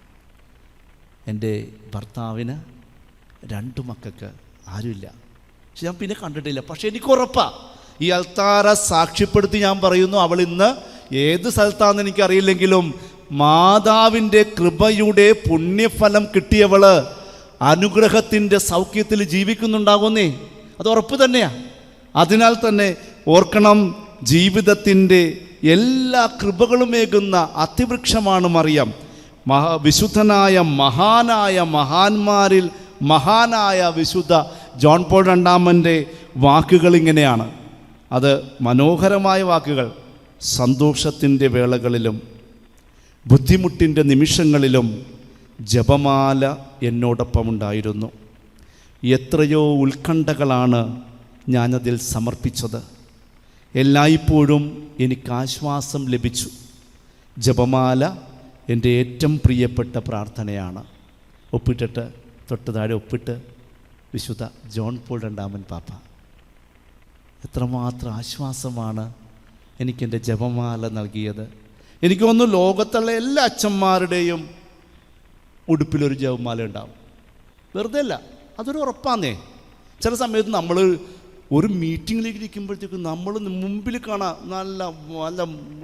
എൻ്റെ ഭർത്താവിന് 2 മക്കൾക്ക് ആരുമില്ല. പക്ഷെ ഞാൻ പിന്നെ കണ്ടിട്ടില്ല. പക്ഷെ എനിക്ക് ഉറപ്പാണ്, ഈ അൽത്താര സാക്ഷ്യപ്പെടുത്തി ഞാൻ പറയുന്നു, അവൾ ഇന്ന് ഏത് സ്ഥലത്താണെന്ന് എനിക്കറിയില്ലെങ്കിലും മാതാവിൻ്റെ കൃപയുടെ പുണ്യഫലം കിട്ടിയവൾ അനുഗ്രഹത്തിൻ്റെ സൗഖ്യത്തിൽ ജീവിക്കുന്നുണ്ടാകുന്നേ. അത് ഉറപ്പ് തന്നെയാണ്. അതിനാൽ തന്നെ ഓർക്കണം, ജീവിതത്തിൻ്റെ എല്ലാ കൃപകളുമേകുന്ന അതിവൃക്ഷമാണ് മറിയം. വിശുദ്ധനായ മഹാന്മാരിൽ മഹാനായ വിശുദ്ധ ജോൺ പോൾ രണ്ടാമൻ്റെ വാക്കുകൾ ഇങ്ങനെയാണ്. അത് മനോഹരമായ വാക്കുകൾ. സന്തോഷത്തിൻ്റെ വേളകളിലും ബുദ്ധിമുട്ടിൻ്റെ നിമിഷങ്ങളിലും ജപമാല എന്നോടൊപ്പമുണ്ടായിരുന്നു. എത്രയോ ഉത്കണ്ഠകളാണ് ഞാനതിൽ സമർപ്പിച്ചത്. എല്ലായ്പ്പോഴും എനിക്ക് ആശ്വാസം ലഭിച്ചു. ജപമാല എൻ്റെ ഏറ്റവും പ്രിയപ്പെട്ട പ്രാർത്ഥനയാണ്. ഒപ്പിട്ടിട്ട് തൊട്ട് താഴെ ഒപ്പിട്ട് വിശുദ്ധ ജോൺ പോൾ രണ്ടാമൻ പാപ്പ. എത്രമാത്രം ആശ്വാസമാണ് എനിക്കെൻ്റെ ജപമാല നൽകിയത്. എനിക്ക് തോന്നുന്നു ലോകത്തുള്ള എല്ലാ അച്ഛന്മാരുടെയും ഉടുപ്പിലൊരു ജപമാല ഉണ്ടാവും. വെറുതെ അല്ല, അതൊരു ഉറപ്പാന്നേ. ചില സമയത്ത് നമ്മൾ ഒരു മീറ്റിങ്ങിലേക്ക് ഇരിക്കുമ്പോഴത്തേക്കും നമ്മൾ മുമ്പിൽ കാണാം നല്ല നല്ല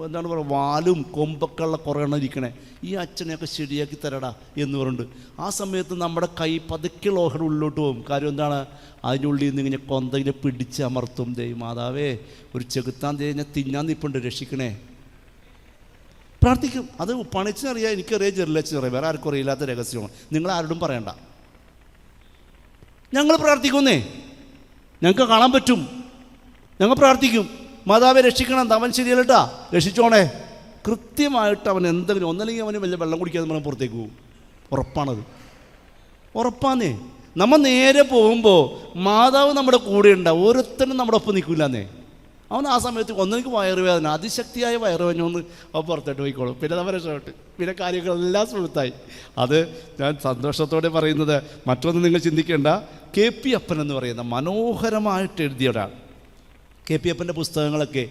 എന്താണ് പറയുക, വാലും കൊമ്പൊക്കെ ഉള്ള കുറേ എണ്ണം ഇരിക്കണേ. ഈ അച്ഛനെയൊക്കെ ശരിയാക്കി തരടാ എന്ന് പറഞ്ഞിട്ട് ആ സമയത്ത് നമ്മുടെ കൈ പതുക്കെ ലോഹയുടെ ഉള്ളിലോട്ട് പോകും. കാര്യം എന്താണ്, അതിനുള്ളിൽ നിന്ന് ഇങ്ങനെ കൊന്തയിലെ പിടിച്ച് അമർത്തും. മാതാവേ ഒരു ചെകുത്താൻ ഞാൻ തിന്നാൻ നിൽപ്പുണ്ട്, രക്ഷിക്കണേ. പ്രാർത്ഥിക്കും. അത് പണിച്ചറിയാം, എനിക്കറിയാം, ചെറിയ വേറെ ആർക്കും അറിയില്ലാത്ത രഹസ്യമാണ്. നിങ്ങൾ ആരോടും പറയണ്ട. ഞങ്ങൾ പ്രാർത്ഥിക്കുന്നേ, ഞങ്ങൾക്ക് കാണാൻ പറ്റും. ഞങ്ങൾ പ്രാർത്ഥിക്കും, മാതാവെ രക്ഷിക്കണം, അവൻ ശരിയല്ലട്ടാ, രക്ഷിച്ചോണേ. കൃത്യമായിട്ട് അവൻ എന്തെങ്കിലും ഒന്നല്ലെങ്കിൽ അവന് വലിയ വെള്ളം കുടിക്കാതെ നമ്മൾ പുറത്തേക്ക് പോകും. ഉറപ്പാണത്, ഉറപ്പാന്നേ. നമ്മൾ നേരെ പോകുമ്പോൾ മാതാവ് നമ്മുടെ കൂടെ ഉണ്ടാവും, ഓരോരുത്തരും നമ്മുടെ ഒപ്പം നിൽക്കില്ലെന്നേ. അവൻ ആ സമയത്ത് ഒന്നെനിക്ക് വയറുവേദന, അതിശക്തിയായ വയറുവേദന അവൻ പുറത്തോട്ട് പോയിക്കോളും. പിന്നെ നമ്മൾ രക്ഷപ്പെട്ട്, പിന്നെ കാര്യങ്ങളെല്ലാം സുഹൃത്തായി. അത് ഞാൻ സന്തോഷത്തോടെ പറയുന്നത്. മറ്റൊന്ന് നിങ്ങൾ ചിന്തിക്കേണ്ട, KP അപ്പൻ എന്ന് പറയുന്ന മനോഹരമായിട്ട് എഴുതിയ ഒരാൾ. KP അപ്പൻ്റെ പുസ്തകങ്ങളൊക്കെ,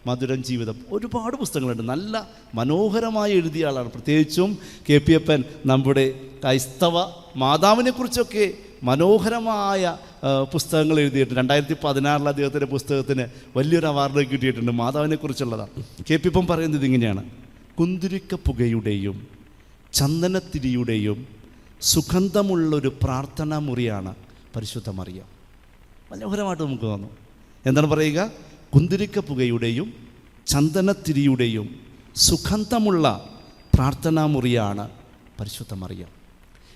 മധുരം ജീവിതം, ഒരുപാട് പുസ്തകങ്ങളുണ്ട്, നല്ല മനോഹരമായി എഴുതിയ ആളാണ്. പ്രത്യേകിച്ചും KP അപ്പൻ നമ്മുടെ ക്രൈസ്തവ മാതാവിനെക്കുറിച്ചൊക്കെ മനോഹരമായ പുസ്തകങ്ങൾ എഴുതിയിട്ടുണ്ട്. 2016 അദ്ദേഹത്തിൻ്റെ പുസ്തകത്തിന് വലിയൊരു അവാർഡ് കിട്ടിയിട്ടുണ്ട്, മാതാവിനെക്കുറിച്ചുള്ളതാണ്. KP അപ്പൻ പറയുന്നത് ഇങ്ങനെയാണ്: കുന്തിരിക്ക പുകയുടെയും ചന്ദനത്തിരിയുടെയും സുഗന്ധമുള്ളൊരു പ്രാർത്ഥനാ മുറിയാണ് പരിശുദ്ധ മറിയം. മനോഹരമായിട്ട് നമുക്ക് തോന്നും. എന്താണ് പറയുക? കുന്തിരിക്ക പുകയുടെയും ചന്ദനത്തിരിയുടെയും സുഗന്ധമുള്ള പ്രാർത്ഥനാ മുറിയാണ് പരിശുദ്ധ മറിയം.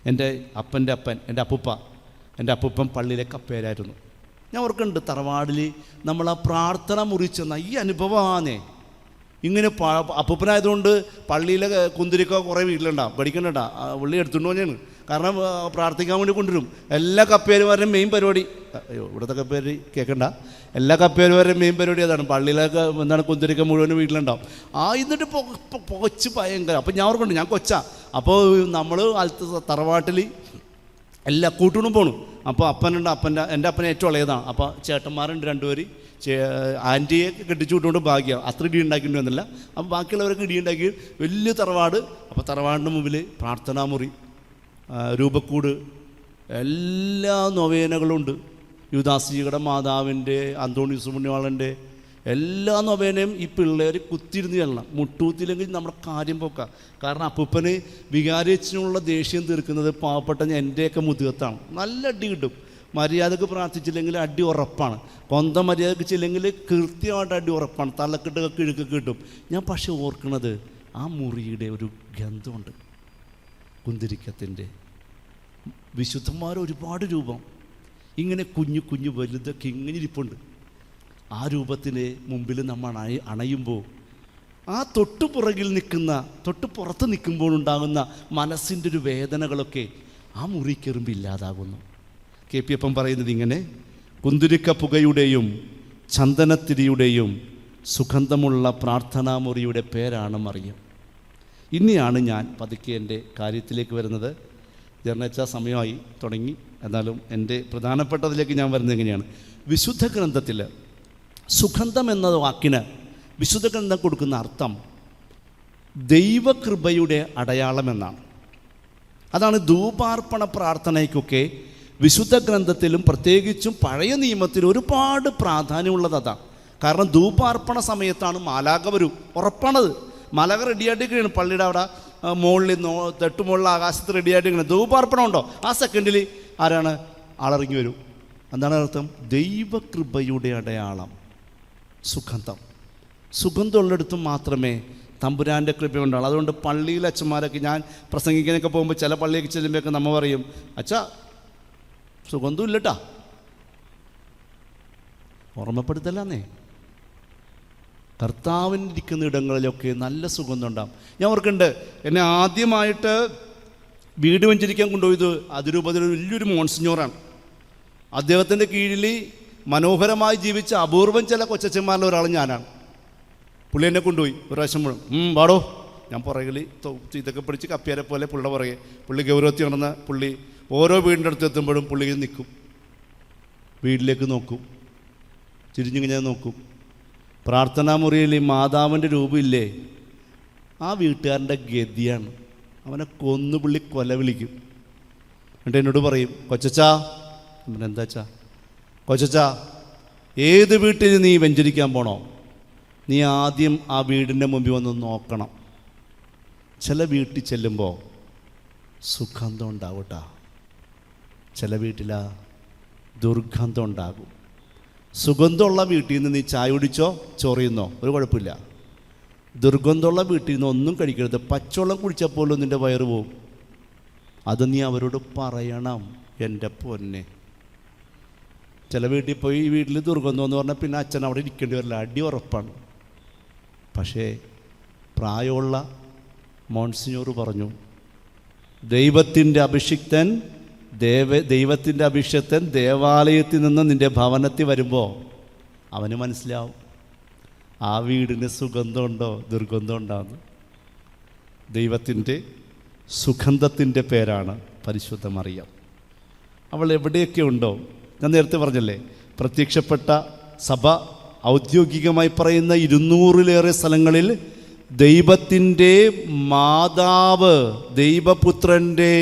എൻ്റെ അപ്പൻ്റെ അപ്പൻ, എൻ്റെ അപ്പൂപ്പൻ പള്ളിയിലെ കപ്പേരായിരുന്നു. ഞാൻ ഓർക്കുന്നുണ്ട്, തറവാടിൽ നമ്മൾ ആ പ്രാർത്ഥന മുറി ചെന്ന ഈ അനുഭവമാണേ. ഇങ്ങനെ അപ്പൂപ്പനായതുകൊണ്ട് പള്ളിയിലെ കുന്തിരിക്ക കുറേ വീട്ടിലുണ്ടാവും, പഠിക്കണ്ട, പുള്ളി എടുത്തുകൊണ്ട് തന്നെയാണ്. കാരണം പ്രാർത്ഥിക്കാൻ വേണ്ടി കൊണ്ടുവരും. എല്ലാ കപ്പേരുമാരുടെയും മെയിൻ പരിപാടി, അയ്യോ ഇവിടുത്തെ കപ്പേര് കേൾക്കണ്ട, എല്ലാ കപ്പേരുമാരുടെയും മെയിൻ പരിപാടി അതാണ്. പള്ളിയിലൊക്കെ എന്താണ് കുന്തിരിക്ക മുഴുവനും വീട്ടിലുണ്ടാവും. എന്നിട്ട് പുകച്ച് ഭയങ്കര. അപ്പം ഞാൻ ഓർക്കുന്നുണ്ട്, ഞാൻ കൊച്ചാ, അപ്പോൾ നമ്മൾ തറവാട്ടിൽ എല്ലാ കൂട്ടൂണും പോണു. അപ്പോൾ അപ്പനുണ്ട്, എൻ്റെ അപ്പനെ ഏറ്റവും ഇളയതാണ്. അപ്പോൾ ചേട്ടന്മാരുണ്ട് 2 പേര്. ആൻറ്റിയെ കെട്ടിച്ചു വിട്ടുകൊണ്ട് ഭാഗ്യം, അത്ര ഇടി ഉണ്ടാക്കിയിട്ട് വന്നില്ല. അപ്പോൾ ബാക്കിയുള്ളവരൊക്കെ ഇടി ഉണ്ടാക്കി, വലിയ തറവാട്. അപ്പോൾ തറവാടിൻ്റെ മുമ്പിൽ പ്രാർത്ഥനാമുറി, രൂപക്കൂട്, എല്ലാ നൊവേനകളുണ്ട്. യുദാസിയുടെ മാതാവിൻ്റെ, അന്തോണീസ് പുണ്യവാളൻ്റെ എല്ലാ നൊവേനയും ഈ പിള്ളേർ കുത്തിയിരുന്ന് ചെല്ലണം. മുട്ടൂത്തില്ലെങ്കിൽ നമ്മുടെ കാര്യം പോക്കാം. കാരണം അപ്പൂപ്പന് വികാരിയച്ഛനുള്ള ദേഷ്യം തീർക്കുന്നത് പാവപ്പെട്ട എൻ്റെയൊക്കെ മുതുകത്താണ്. നല്ല അടി കിട്ടും. മര്യാദക്ക് പ്രാർത്ഥിച്ചില്ലെങ്കിൽ അടി ഉറപ്പാണ്. കൊന്ത മര്യാദക്ക് ചെയ്യില്ലെങ്കിൽ കൃത്യമായിട്ട് അടി ഉറപ്പാണ്. തലക്കെട്ടൊക്കെ കിഴുക്കൊക്കെ കിട്ടും. ഞാൻ പക്ഷെ ഓർക്കുന്നത് ആ മുറിയുടെ ഒരു ഗന്ധമുണ്ട്, കുന്തിരിക്കത്തിൻ്റെ. വിശുദ്ധന്മാർ ഒരുപാട് രൂപം ഇങ്ങനെ കുഞ്ഞു കുഞ്ഞു വലുതൊക്കെ ഇങ്ങനെ ഇരിപ്പുണ്ട്. ആ രൂപത്തിന് മുമ്പിൽ നമ്മൾ അണയുമ്പോൾ ആ തൊട്ടുപുറകിൽ നിൽക്കുന്ന, തൊട്ടുപുറത്ത് നിൽക്കുമ്പോഴുണ്ടാകുന്ന മനസ്സിൻ്റെ ഒരു വേദനകളൊക്കെ ആ മുറി കയറുമ്പോൾ ഇല്ലാതാകുന്നു. KP അപ്പൻ പറയുന്നത് ഇങ്ങനെ: കുന്തിരിക്ക പുകയുടെയും ചന്ദനത്തിരിയുടെയും സുഗന്ധമുള്ള പ്രാർത്ഥനാമുറിയുടെ പേരാണ് മറിയം. ഇനിയാണ് ഞാൻ പതുക്കെ എൻ്റെ കാര്യത്തിലേക്ക് വരുന്നത്. ജർണേച്ച സമയമായി തുടങ്ങി, എന്നാലും എൻ്റെ പ്രധാനപ്പെട്ടതിലേക്ക് ഞാൻ വരുന്നത് എങ്ങനെയാണ്? വിശുദ്ധ ഗ്രന്ഥത്തിൽ സുഗന്ധം എന്ന വാക്കിന് വിശുദ്ധ ഗ്രന്ഥം കൊടുക്കുന്ന അർത്ഥം ദൈവകൃപയുടെ അടയാളം എന്നാണ്. അതാണ് ധൂപാർപ്പണ പ്രാർത്ഥനയ്ക്കൊക്കെ വിശുദ്ധ ഗ്രന്ഥത്തിലും പ്രത്യേകിച്ചും പഴയ നിയമത്തിലും ഒരുപാട് പ്രാധാന്യമുള്ളത് അതാണ്. കാരണം ധൂപാർപ്പണ സമയത്താണ് മാലാഖ വരും, ഉറപ്പാണത്. മാലാഖ റെഡിയായിട്ടിരിക്കുകയാണ് പള്ളിയുടെ അവിടെ മുകളിൽ, തൊട്ടുമുകളിൽ ആകാശത്ത് റെഡിയായിട്ടിരിക്കുന്നത്. ധൂപാർപ്പണം ഉണ്ടോ, ആ സെക്കൻഡിൽ ആരാണ്? ആളിറങ്ങി വരും. എന്താണ് അർത്ഥം? ദൈവകൃപയുടെ അടയാളം സുഗന്ധം. സുഗന്ധമുള്ളിടത്തും മാത്രമേ തമ്പുരാൻ്റെ കൃപ ഉണ്ടാവുള്ളൂ. അതുകൊണ്ട് പള്ളിയിലെ അച്ഛന്മാരൊക്കെ, ഞാൻ പ്രസംഗിക്കാനൊക്കെ പോകുമ്പോൾ ചില പള്ളിയൊക്കെ ചെല്ലുമ്പോഴൊക്കെ നമ്മൾ പറയും, അച്ഛാ സുഗന്ധം ഇല്ലട്ടാ. ഓർമ്മപ്പെടുത്തല്ലേ, കർത്താവിനിരിക്കുന്ന ഇടങ്ങളിലൊക്കെ നല്ല സുഗന്ധം ഉണ്ടാകും. ഞാൻ ഓർക്കുന്നുണ്ട്, എന്നെ ആദ്യമായിട്ട് വീട് വെഞ്ചരിക്കാൻ കൊണ്ടുപോയത് അതിരൂപതയിൽ വലിയൊരു മോൺസിഞ്ഞോറാണ്. അദ്ദേഹത്തിൻ്റെ കീഴിൽ മനോഹരമായി ജീവിച്ച അപൂർവം ചില കൊച്ചച്ചന്മാരിൽ ഒരാൾ ഞാനാണ്. പുള്ളി എന്നെ കൊണ്ടുപോയി ഒരു പ്രാവശ്യം മുഴുവൻ. പാടോ, ഞാൻ പുറകിൽ ഇതൊക്കെ പിടിച്ച് കപ്പിയാരെ പോലെ പുള്ളിയുടെ പുറകെ. പുള്ളി ഗൗരവത്തിൽ നടന്ന പുള്ളി ഓരോ വീടിൻ്റെ അടുത്ത് എത്തുമ്പോഴും പുള്ളി നിൽക്കും, വീട്ടിലേക്ക് നോക്കും, തിരിഞ്ഞിങ്ങനെ നോക്കും. പ്രാർത്ഥനാ മുറിയിൽ മാതാവിൻ്റെ രൂപമില്ലേ, ആ വീട്ടുകാരൻ്റെ ഗതിയാണ്. അവനെ കൊന്നു പുള്ളി കൊല വിളിക്കും. എന്നിട്ട് എന്നോട് പറയും, കൊച്ചച്ചാ, എന്താച്ചാ, കൊച്ചച്ചാ ഏത് വീട്ടിൽ നീ വെഞ്ചരിക്കാൻ പോണോ, നീ ആദ്യം ആ വീടിൻ്റെ മുമ്പിൽ വന്ന് നോക്കണം. ചില വീട്ടിൽ ചെല്ലുമ്പോൾ സുഗന്ധം ഉണ്ടാവട്ടാ, ചില വീട്ടിലാ ദുർഗന്ധം ഉണ്ടാകും. സുഗന്ധമുള്ള വീട്ടിൽ നിന്ന് നീ ചായ കുടിച്ചോ ചൊറിയുന്നോ ഒരു കുഴപ്പമില്ല. ദുർഗന്ധമുള്ള വീട്ടിൽ നിന്ന് ഒന്നും കഴിക്കരുത്. പച്ചവെള്ളം കുടിച്ചാൽ പോലും നിൻ്റെ വയറ് പോവും. അത് നീ അവരോട് പറയണം. എൻ്റെ പൊന്നെ, ചില വീട്ടിൽ പോയി ഈ വീട്ടിൽ ദുർഗന്ധം എന്ന് പറഞ്ഞാൽ പിന്നെ അച്ഛൻ അവിടെ ഇരിക്കേണ്ടി വരില്ല, അടി ഉറപ്പാണ്. പക്ഷേ പ്രായമുള്ള മോൺസിഞ്ഞോർ പറഞ്ഞു, ദൈവത്തിൻ്റെ അഭിഷിക്തൻ ദേവാലയത്തിൽ നിന്ന് നിൻ്റെ ഭവനത്തിൽ വരുമ്പോൾ അവന് മനസ്സിലാവും ആ വീടിന് സുഗന്ധമുണ്ടോ ദുർഗന്ധം ഉണ്ടാകുന്നു? ദൈവത്തിൻ്റെ സുഗന്ധത്തിൻ്റെ പേരാണ് പരിശുദ്ധ മറിയം. അവൾ എവിടെയൊക്കെ ഉണ്ടോ, ഞാൻ നേരത്തെ പറഞ്ഞല്ലേ, പ്രത്യക്ഷപ്പെട്ട സഭ ഔദ്യോഗികമായി പറയുന്ന 200-ലേറെ സ്ഥലങ്ങളിൽ ദൈവത്തിൻ്റെ മാതാവ്, ദൈവപുത്രൻ്റെ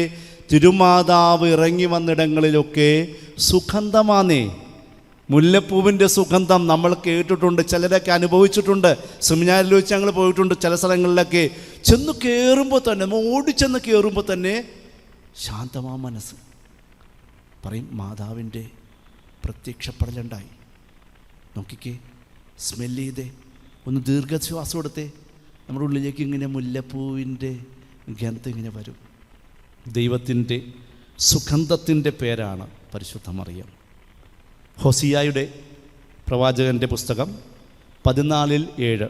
തിരുമാതാവ് ഇറങ്ങി വന്നിടങ്ങളിലൊക്കെ സുഗന്ധമാണേ. മുല്ലപ്പൂവിൻ്റെ സുഗന്ധം നമ്മൾ കേട്ടിട്ടുണ്ട്, ചിലരൊക്കെ അനുഭവിച്ചിട്ടുണ്ട്. സെമിനാരിൽ വെച്ച് ഞങ്ങൾ പോയിട്ടുണ്ട്. ചില സ്ഥലങ്ങളിലൊക്കെ ചെന്ന് കയറുമ്പോൾ തന്നെ, ഓടിച്ചെന്ന് കയറുമ്പോൾ തന്നെ ശാന്തമാ മനസ്സ്. പറയും മാതാവിൻ്റെ പ്രത്യക്ഷപ്പെടലുണ്ടായി. നോക്കിക്കേ, സ്മെല്ല് ചെയ്തേ, ഒന്ന് ദീർഘശ്വാസം എടുത്തേ, നമ്മുടെ ഉള്ളിലേക്ക് ഇങ്ങനെ മുല്ലപ്പൂവിൻ്റെ ഗന്ധം ഇങ്ങനെ വരും. ദൈവത്തിൻ്റെ സുഗന്ധത്തിൻ്റെ പേരാണ് പരിശുദ്ധ മറിയം. ഹോസിയായുടെ പ്രവാചകൻ്റെ പുസ്തകം 14:7.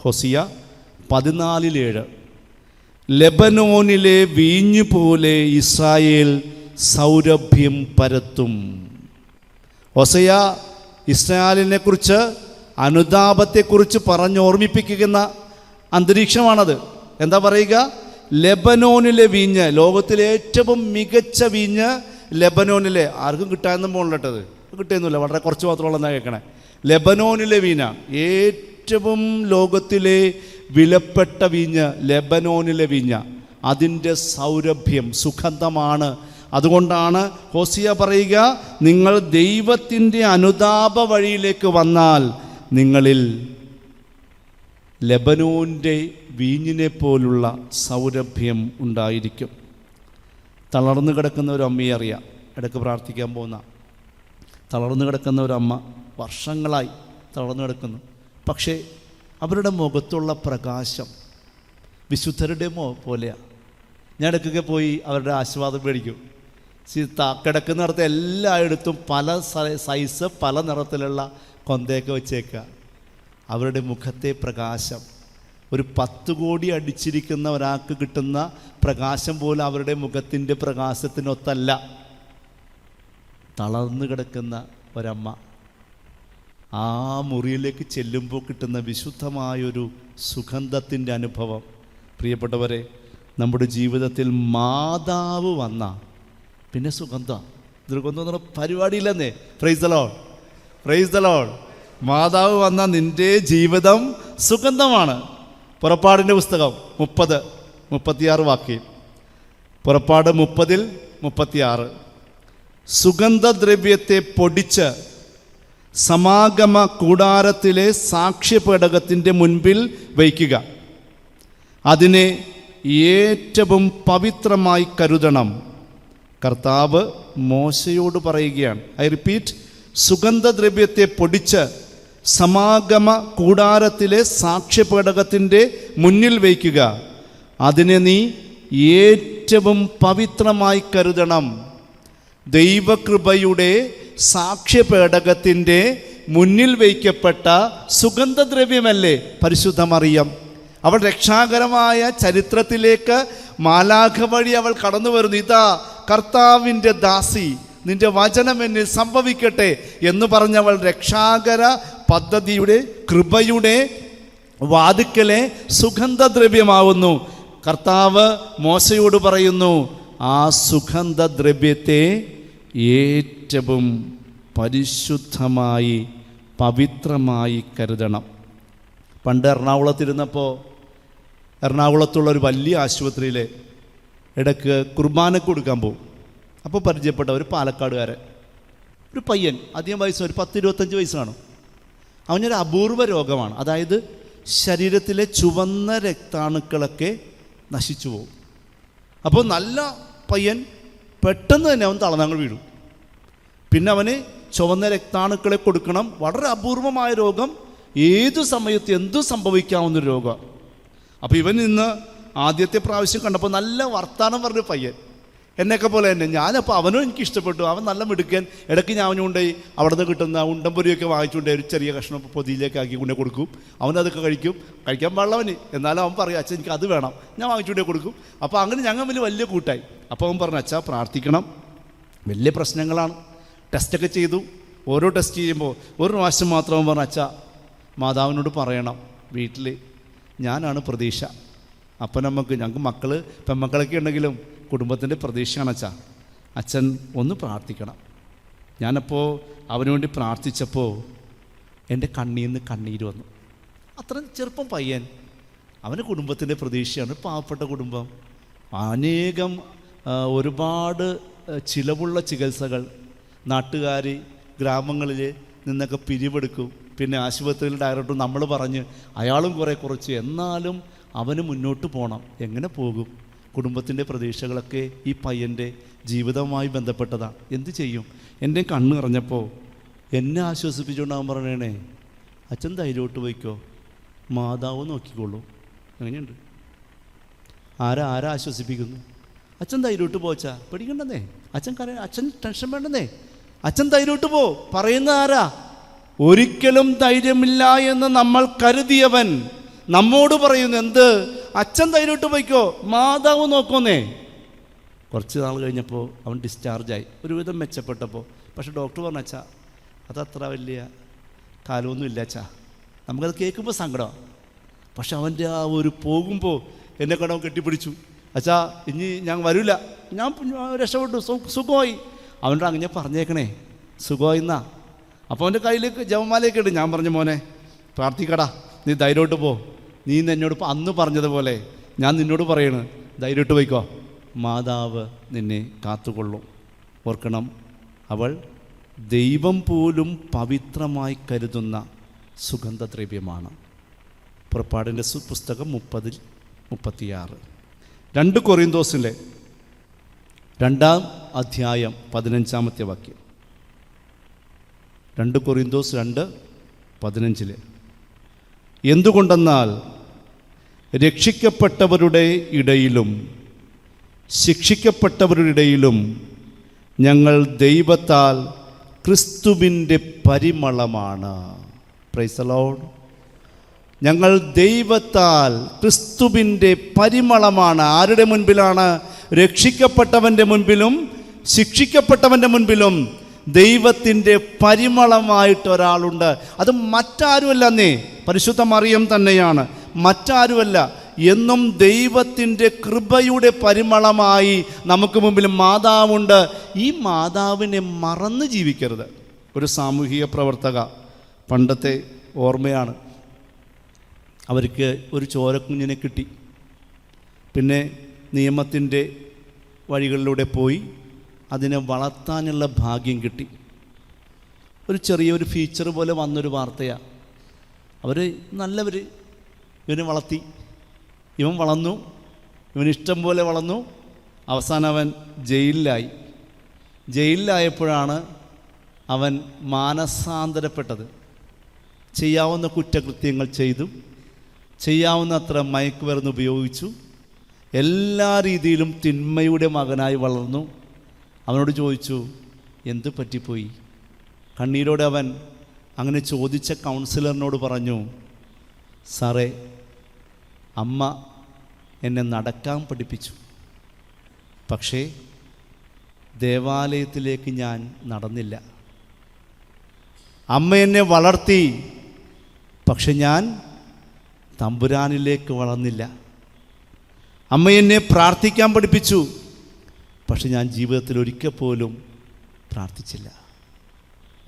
ഹോസിയ 14:7. ലെബനോനിലെ വീഞ്ഞു പോലെ ഇസ്രായേൽ സൗരഭ്യം പരത്തും. ഹോസിയ ഇസ്രായേലിനെക്കുറിച്ച്, അനുതാപത്തെക്കുറിച്ച് പറഞ്ഞോർമ്മിപ്പിക്കുന്ന അന്തരീക്ഷമാണത്. എന്താ പറയുക? ലെബനോനിലെ വീഞ്ഞ്, ലോകത്തിലെ ഏറ്റവും മികച്ച വീഞ്ഞ് ലെബനോനിലെ, ആർക്കും കിട്ടാനൊന്നും പോകണില്ലട്ടത്, കിട്ടിയൊന്നുമില്ല, വളരെ കുറച്ച് മാത്രമുള്ളതെന്നാണ് കേൾക്കണേ. ലെബനോനിലെ വീഞ്ഞ, ഏറ്റവും ലോകത്തിലെ വിലപ്പെട്ട വീഞ്ഞ് ലെബനോനിലെ വീഞ്ഞ. അതിൻ്റെ സൗരഭ്യം, സുഗന്ധമാണ്. അതുകൊണ്ടാണ് ഹോസിയ പറയുക, നിങ്ങൾ ദൈവത്തിൻ്റെ അനുതാപ വഴിയിലേക്ക് വന്നാൽ നിങ്ങളിൽ ലെബനോൻ്റെ വീഞ്ഞിനെ പോലുള്ള സൗരഭ്യം ഉണ്ടായിരിക്കും. തളർന്നു കിടക്കുന്ന ഒരു അമ്മയെ അറിയാം, ഇടയ്ക്ക് പ്രാർത്ഥിക്കാൻ പോകുന്ന തളർന്നു കിടക്കുന്ന ഒരമ്മ, വർഷങ്ങളായി തളർന്നു കിടക്കുന്നു. പക്ഷേ അവരുടെ മുഖത്തുള്ള പ്രകാശം വിശുദ്ധരുടെ പോലെയാണ്. ഞാൻ ഇടയ്ക്കൊക്കെ പോയി അവരുടെ ആശീർവാദം മേടിക്കും. കിടക്കുന്നിടത്ത് എല്ലായിടത്തും പല സൈസ്, പല നിറത്തിലുള്ള കൊന്തയൊക്കെ വെച്ചേക്കുക. അവരുടെ മുഖത്തെ പ്രകാശം, ഒരു 10 കോടി അടിച്ചിരിക്കുന്ന ഒരാൾക്ക് കിട്ടുന്ന പ്രകാശം പോലെ അവരുടെ മുഖത്തിൻ്റെ പ്രകാശത്തിനൊത്തല്ല. തളർന്നു കിടക്കുന്ന ഒരമ്മ ആ മുറിയിലേക്ക് ചെല്ലുമ്പോൾ കിട്ടുന്ന വിശുദ്ധമായൊരു സുഗന്ധത്തിൻ്റെ അനുഭവം. പ്രിയപ്പെട്ടവരെ, നമ്മുടെ ജീവിതത്തിൽ മാതാവ് വന്ന പിന്നെ സുഗന്ധം, ദുർഗന്ധം എന്ന് പറഞ്ഞ പരിപാടിയില്ലെന്നേ. Praise the lord, praise the lord. മാതാവ് വന്ന നിൻ്റെ ജീവിതം സുഗന്ധമാണ്. പുറപ്പാടിൻ്റെ പുസ്തകം 30:36 വാക്യം. പുറപ്പാട് 30:36. സുഗന്ധദ്രവ്യത്തെ പൊടിച്ച് സമാഗമ കൂടാരത്തിലെ സാക്ഷ്യപേടകത്തിൻ്റെ മുൻപിൽ വയ്ക്കുക. അതിനെ ഏറ്റവും പവിത്രമായി കരുതണം. കർത്താവ് മോശയോട് പറയുകയാണ്. ഐ റിപ്പീറ്റ്, സുഗന്ധദ്രവ്യത്തെ പൊടിച്ച് സമാഗമ കൂടാരത്തിലെ സാക്ഷ്യപേടകത്തിൻ്റെ മുന്നിൽ വയ്ക്കുക. അതിനെ നീ ഏറ്റവും പവിത്രമായി കരുതണം. ദൈവകൃപയുടെ സാക്ഷ്യപേടകത്തിൻ്റെ മുന്നിൽ വയ്ക്കപ്പെട്ട സുഗന്ധദ്രവ്യമല്ലേ പരിശുദ്ധ മറിയം. അവൾ രക്ഷാകരമായ ചരിത്രത്തിലേക്ക് മാലാഖ വഴി അവൾ കടന്നു വരുന്നു. ഇതാ കർത്താവിൻ്റെ ദാസി, നിന്റെ വചനം എന്നിൽ സംഭവിക്കട്ടെ എന്ന് പറഞ്ഞവൾ രക്ഷാകര പദ്ധതിയുടെ, കൃപയുടെ വാതിക്കലെ സുഗന്ധദ്രവ്യമാവുന്നു. കർത്താവ് മോശയോട് പറയുന്നു, ആ സുഗന്ധദ്രവ്യത്തെ ഏറ്റവും പരിശുദ്ധമായി പവിത്രമായി കരുതണം. പണ്ട് എറണാകുളത്തിരുന്നപ്പോൾ, എറണാകുളത്തുള്ള ഒരു വലിയ ആശുപത്രിയിൽ ഇടയ്ക്ക് കുർബാനക്ക് കൊടുക്കാൻ പോകും. അപ്പോൾ പരിചയപ്പെട്ട ഒരു പാലക്കാടുകാരൻ, ഒരു പയ്യൻ, അധികം വയസ്സ്, ഒരു 10-25 വയസ്സ് കാണും. അവനൊരു അപൂർവ രോഗമാണ്. അതായത് ശരീരത്തിലെ ചുവന്ന രക്താണുക്കളൊക്കെ നശിച്ചു പോകും. അപ്പോൾ നല്ല പയ്യൻ, പെട്ടെന്ന് തന്നെ അവൻ തളർന്നങ്ങൾ വീഴും. പിന്നെ അവന് ചുവന്ന രക്താണുക്കളെ കൊടുക്കണം. വളരെ അപൂർവമായ രോഗം, ഏതു സമയത്ത് എന്തു സംഭവിക്കാവുന്നൊരു രോഗം. അപ്പോൾ ഇവൻ ഇന്ന് ആദ്യത്തെ പ്രാവശ്യം കണ്ടപ്പോൾ നല്ല വർത്താനം പറഞ്ഞ പയ്യൻ, എന്നെയൊക്കെ പോലെ തന്നെ. ഞാനപ്പോൾ അവനും എനിക്ക് ഇഷ്ടപ്പെട്ടു. അവൻ നല്ല മിടുക്കൻ. ഇടയ്ക്ക് ഞാൻ അവനുകൊണ്ടുപോയി അവിടെ നിന്ന് കിട്ടുന്ന ഉണ്ടംപൊരിയൊക്കെ വാങ്ങിച്ചുകൊണ്ട് ഒരു ചെറിയ കഷ്ണം പൊതിയിലേക്ക് ആക്കി കൊണ്ടേ കൊടുക്കും. അവനതൊക്കെ കഴിക്കും. കഴിക്കാൻ പാടില്ലവന്, എന്നാലും അവൻ പറയും, അച്ഛൻ എനിക്ക് അത് വേണം, ഞാൻ വാങ്ങിച്ചുകൊണ്ടേ കൊടുക്കും. അപ്പോൾ അങ്ങനെ ഞങ്ങൾ വലിയ കൂട്ടായി. അപ്പോൾ അവൻ പറഞ്ഞു, അച്ഛാ പ്രാർത്ഥിക്കണം, വലിയ പ്രശ്നങ്ങളാണ്. ടെസ്റ്റൊക്കെ ചെയ്തു. ഓരോ ടെസ്റ്റ് ചെയ്യുമ്പോൾ ഒരു പ്രാവശ്യം മാത്രം അവൻ പറഞ്ഞു, അച്ഛാ മാതാവിനോട് പറയണം, വീട്ടിൽ ഞാനാണ് പ്രതീക്ഷ. അപ്പനമ്മക്ക് ഞങ്ങൾക്ക് മക്കൾ പെമ്മക്കളൊക്കെ ഉണ്ടെങ്കിലും കുടുംബത്തിൻ്റെ പ്രതീക്ഷയാണ് അച്ഛൻ ഒന്ന് പ്രാർത്ഥിക്കണം. ഞാനപ്പോൾ അവന് വേണ്ടി പ്രാർത്ഥിച്ചപ്പോൾ എൻ്റെ കണ്ണീരിൽ നിന്ന് കണ്ണീര് വന്നു. അത്ര ചെറുപ്പം പയ്യൻ, അവന് കുടുംബത്തിൻ്റെ പ്രതീക്ഷയാണ്. പാവപ്പെട്ട കുടുംബം, അനേകം ഒരുപാട് ചിലവുള്ള ചികിത്സകൾ, നാട്ടുകാർ ഗ്രാമങ്ങളിൽ നിന്നൊക്കെ പിരിവെടുക്കും. പിന്നെ ആശുപത്രിയിൽ ഡയറക്ടർ നമ്മൾ പറഞ്ഞ് അയാളും കുറച്ച്, എന്നാലും അവന് മുന്നോട്ട് പോകണം. എങ്ങനെ പോകും? കുടുംബത്തിൻ്റെ പ്രതീക്ഷകളൊക്കെ ഈ പയ്യൻ്റെ ജീവിതവുമായി ബന്ധപ്പെട്ടതാണ്. എന്ത് ചെയ്യും? എൻ്റെ കണ്ണ് നിറഞ്ഞപ്പോൾ എന്നെ ആശ്വസിപ്പിച്ചുകൊണ്ട് അവൻ പറയണേ, അച്ഛൻ ധൈര്യമായിട്ട് പോയിക്കോ, മാതാവ് നോക്കിക്കോളൂ. എങ്ങനെയുണ്ട്? ആരാ ആശ്വസിപ്പിക്കുന്നു? അച്ഛൻ ധൈര്യമായിട്ട് പോച്ചാ, പേടിക്കണ്ടെന്നേ, അച്ഛൻ ടെൻഷൻ വേണ്ടെന്നേ, അച്ഛൻ ധൈര്യമായിട്ട് പോ. പറയുന്ന ആരാ? ഒരിക്കലും ധൈര്യമില്ല എന്ന് നമ്മൾ കരുതിയവൻ നമ്മോട് പറയുന്നു എന്ത്? അച്ഛൻ ധൈര്യമായിട്ട് പോയിക്കോ, മാതാവ് നോക്കുന്നേ. കുറച്ച് നാൾ കഴിഞ്ഞപ്പോൾ അവൻ ഡിസ്ചാർജായി, ഒരുവിധം മെച്ചപ്പെട്ടപ്പോൾ. പക്ഷെ ഡോക്ടർ പറഞ്ഞു, അച്ഛാ അതത്ര വലിയ കാലമൊന്നും ഇല്ല അച്ഛാ. നമുക്കത് കേൾക്കുമ്പോൾ സങ്കടമാണ്. പക്ഷെ അവൻ്റെ ആ ഒരു പോകുമ്പോൾ എന്നെ കണ്ടവൻ കെട്ടിപ്പിടിച്ചു, അച്ഛാ ഇനി ഞാൻ വരില്ല, ഞാൻ രക്ഷപ്പെട്ടു, സുഖമായി. അവൻ്റെ അങ്ങനെ പറഞ്ഞേക്കണേ, സുഖമായി എന്നാ. അപ്പോൾ അവൻ്റെ കയ്യിലേക്ക് ജപമാലയൊക്കെ ഉണ്ട്. ഞാൻ പറഞ്ഞു, മോനെ പ്രാർത്ഥിക്കടാ, നീ ധൈര്യമായിട്ട് പോ. നീ എന്നോട് അന്ന് പറഞ്ഞതുപോലെ ഞാൻ നിന്നോട് പറയണ്, ധൈര്യമായിട്ട് പോയിക്കോ, മാതാവ് നിന്നെ കാത്തുകൊള്ളും. ഓർക്കണം, അവൾ ദൈവം പോലും പവിത്രമായി കരുതുന്ന സുഗന്ധദ്രവ്യമാണ്. പുറപ്പാടിൻ്റെ പുസ്തകം 30:36. 2 കൊറിന്തോസിലെ 2-ാം അധ്യായം 15-ാമത്തെ വാക്യം. 2 കൊറിന്തോസ് 2:15. എന്തുകൊണ്ടെന്നാൽ രക്ഷിക്കപ്പെട്ടവരുടെ ഇടയിലും ശിക്ഷിക്കപ്പെട്ടവരുടെ ഇടയിലും ഞങ്ങൾ ദൈവത്താൽ ക്രിസ്തുവിൻ്റെ പരിമളമാണ്. Price the Lord. ഞങ്ങൾ ദൈവത്താൽ ക്രിസ്തുവിൻ്റെ പരിമളമാണ്. ആരുടെ മുൻപിലാണ്? രക്ഷിക്കപ്പെട്ടവൻ്റെ മുൻപിലും ശിക്ഷിക്കപ്പെട്ടവൻ്റെ മുൻപിലും ദൈവത്തിൻ്റെ പരിമളമായിട്ട് ഒരാളുണ്ട്. അത് മറ്റാരുമല്ലെന്നേ, പരിശുദ്ധ മറിയം തന്നെയാണ്, മറ്റാരുമല്ല. എന്നും ദൈവത്തിൻ്റെ കൃപയുടെ പരിമളമായി നമുക്ക് മുമ്പിൽ മാതാവുണ്ട്. ഈ മാതാവിനെ മറന്ന് ജീവിക്കരുത്. ഒരു സാമൂഹിക പ്രവർത്തക, പണ്ടത്തെ ഓർമ്മയാണ്, അവർക്ക് ഒരു ചോരക്കുഞ്ഞിനെ കിട്ടി. പിന്നെ നിയമത്തിൻ്റെ വഴികളിലൂടെ പോയി അതിനെ വളർത്താനുള്ള ഭാഗ്യം കിട്ടി. ഒരു ചെറിയൊരു ഫീച്ചർ പോലെ വന്നൊരു വാർത്തയാണ്. അവർ നല്ലവർ ഇവനെ വളർത്തി, ഇവൻ വളർന്നു, ഇവനിഷ്ടം പോലെ വളർന്നു. അവസാനം അവൻ ജയിലിലായി. ജയിലിലായപ്പോഴാണ് അവൻ മാനസാന്തരപ്പെട്ടത്. ചെയ്യാവുന്ന കുറ്റകൃത്യങ്ങൾ ചെയ്തു, ചെയ്യാവുന്ന അത്ര മയക്കുമരുന്ന് ഉപയോഗിച്ചു, എല്ലാ രീതിയിലും തിന്മയുടെ മകനായി വളർന്നു. അവനോട് ചോദിച്ചു, എന്ത് പറ്റിപ്പോയി? കണ്ണീരോടെ അവൻ അങ്ങനെ ചോദിച്ച കൗൺസിലറിനോട് പറഞ്ഞു, സാറേ, അമ്മ എന്നെ നടക്കാൻ പഠിപ്പിച്ചു, പക്ഷേ ദേവാലയത്തിലേക്ക് ഞാൻ നടന്നില്ല. അമ്മ എന്നെ വളർത്തി, പക്ഷെ ഞാൻ തമ്പുരാനിലേക്ക് വളർന്നില്ല. അമ്മ എന്നെ പ്രാർത്ഥിക്കാൻ പഠിപ്പിച്ചു, പക്ഷെ ഞാൻ ജീവിതത്തിൽ ഒരിക്കൽ പോലും പ്രാർത്ഥിച്ചില്ല.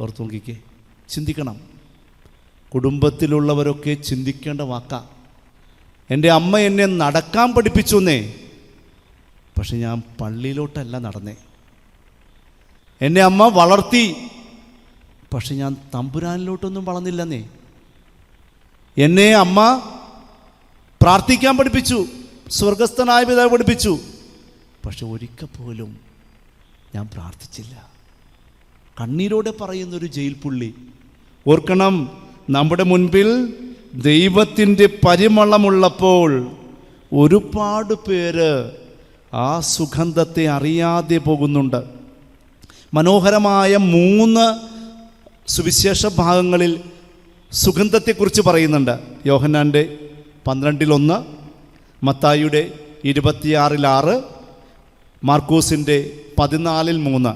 ഓർത്ത് നോക്കിക്കേ, ചിന്തിക്കണം. കുടുംബത്തിലുള്ളവരൊക്കെ ചിന്തിക്കേണ്ട വാക്കാ. എൻ്റെ അമ്മ എന്നെ നടക്കാൻ പഠിപ്പിച്ചു എന്നേ, പക്ഷെ ഞാൻ പള്ളിയിലോട്ടല്ല നടന്നേ. എന്നെ അമ്മ വളർത്തി, പക്ഷെ ഞാൻ തമ്പുരാനിലോട്ടൊന്നും വളർന്നില്ലെന്നേ. എന്നെ അമ്മ പ്രാർത്ഥിക്കാൻ പഠിപ്പിച്ചു, സ്വർഗസ്ഥനായ പിതാവ് പഠിപ്പിച്ചു, പക്ഷെ ഒരിക്കൽ പോലും ഞാൻ പ്രാർത്ഥിച്ചില്ല. കണ്ണീരോടെ പറയുന്നൊരു ജയിൽ പുള്ളി. ഓർക്കണം, നമ്മുടെ മുൻപിൽ ദൈവത്തിൻ്റെ പരിമളമുള്ളപ്പോൾ ഒരുപാട് പേര് ആ സുഗന്ധത്തെ അറിയാതെ പോകുന്നുണ്ട്. മനോഹരമായ 3 സുവിശേഷ ഭാഗങ്ങളിൽ സുഗന്ധത്തെക്കുറിച്ച് പറയുന്നുണ്ട്. യോഹന്നാൻ്റെ 12:1, മത്തായിയുടെ 26:6, മാർക്കോസിൻ്റെ 14:3.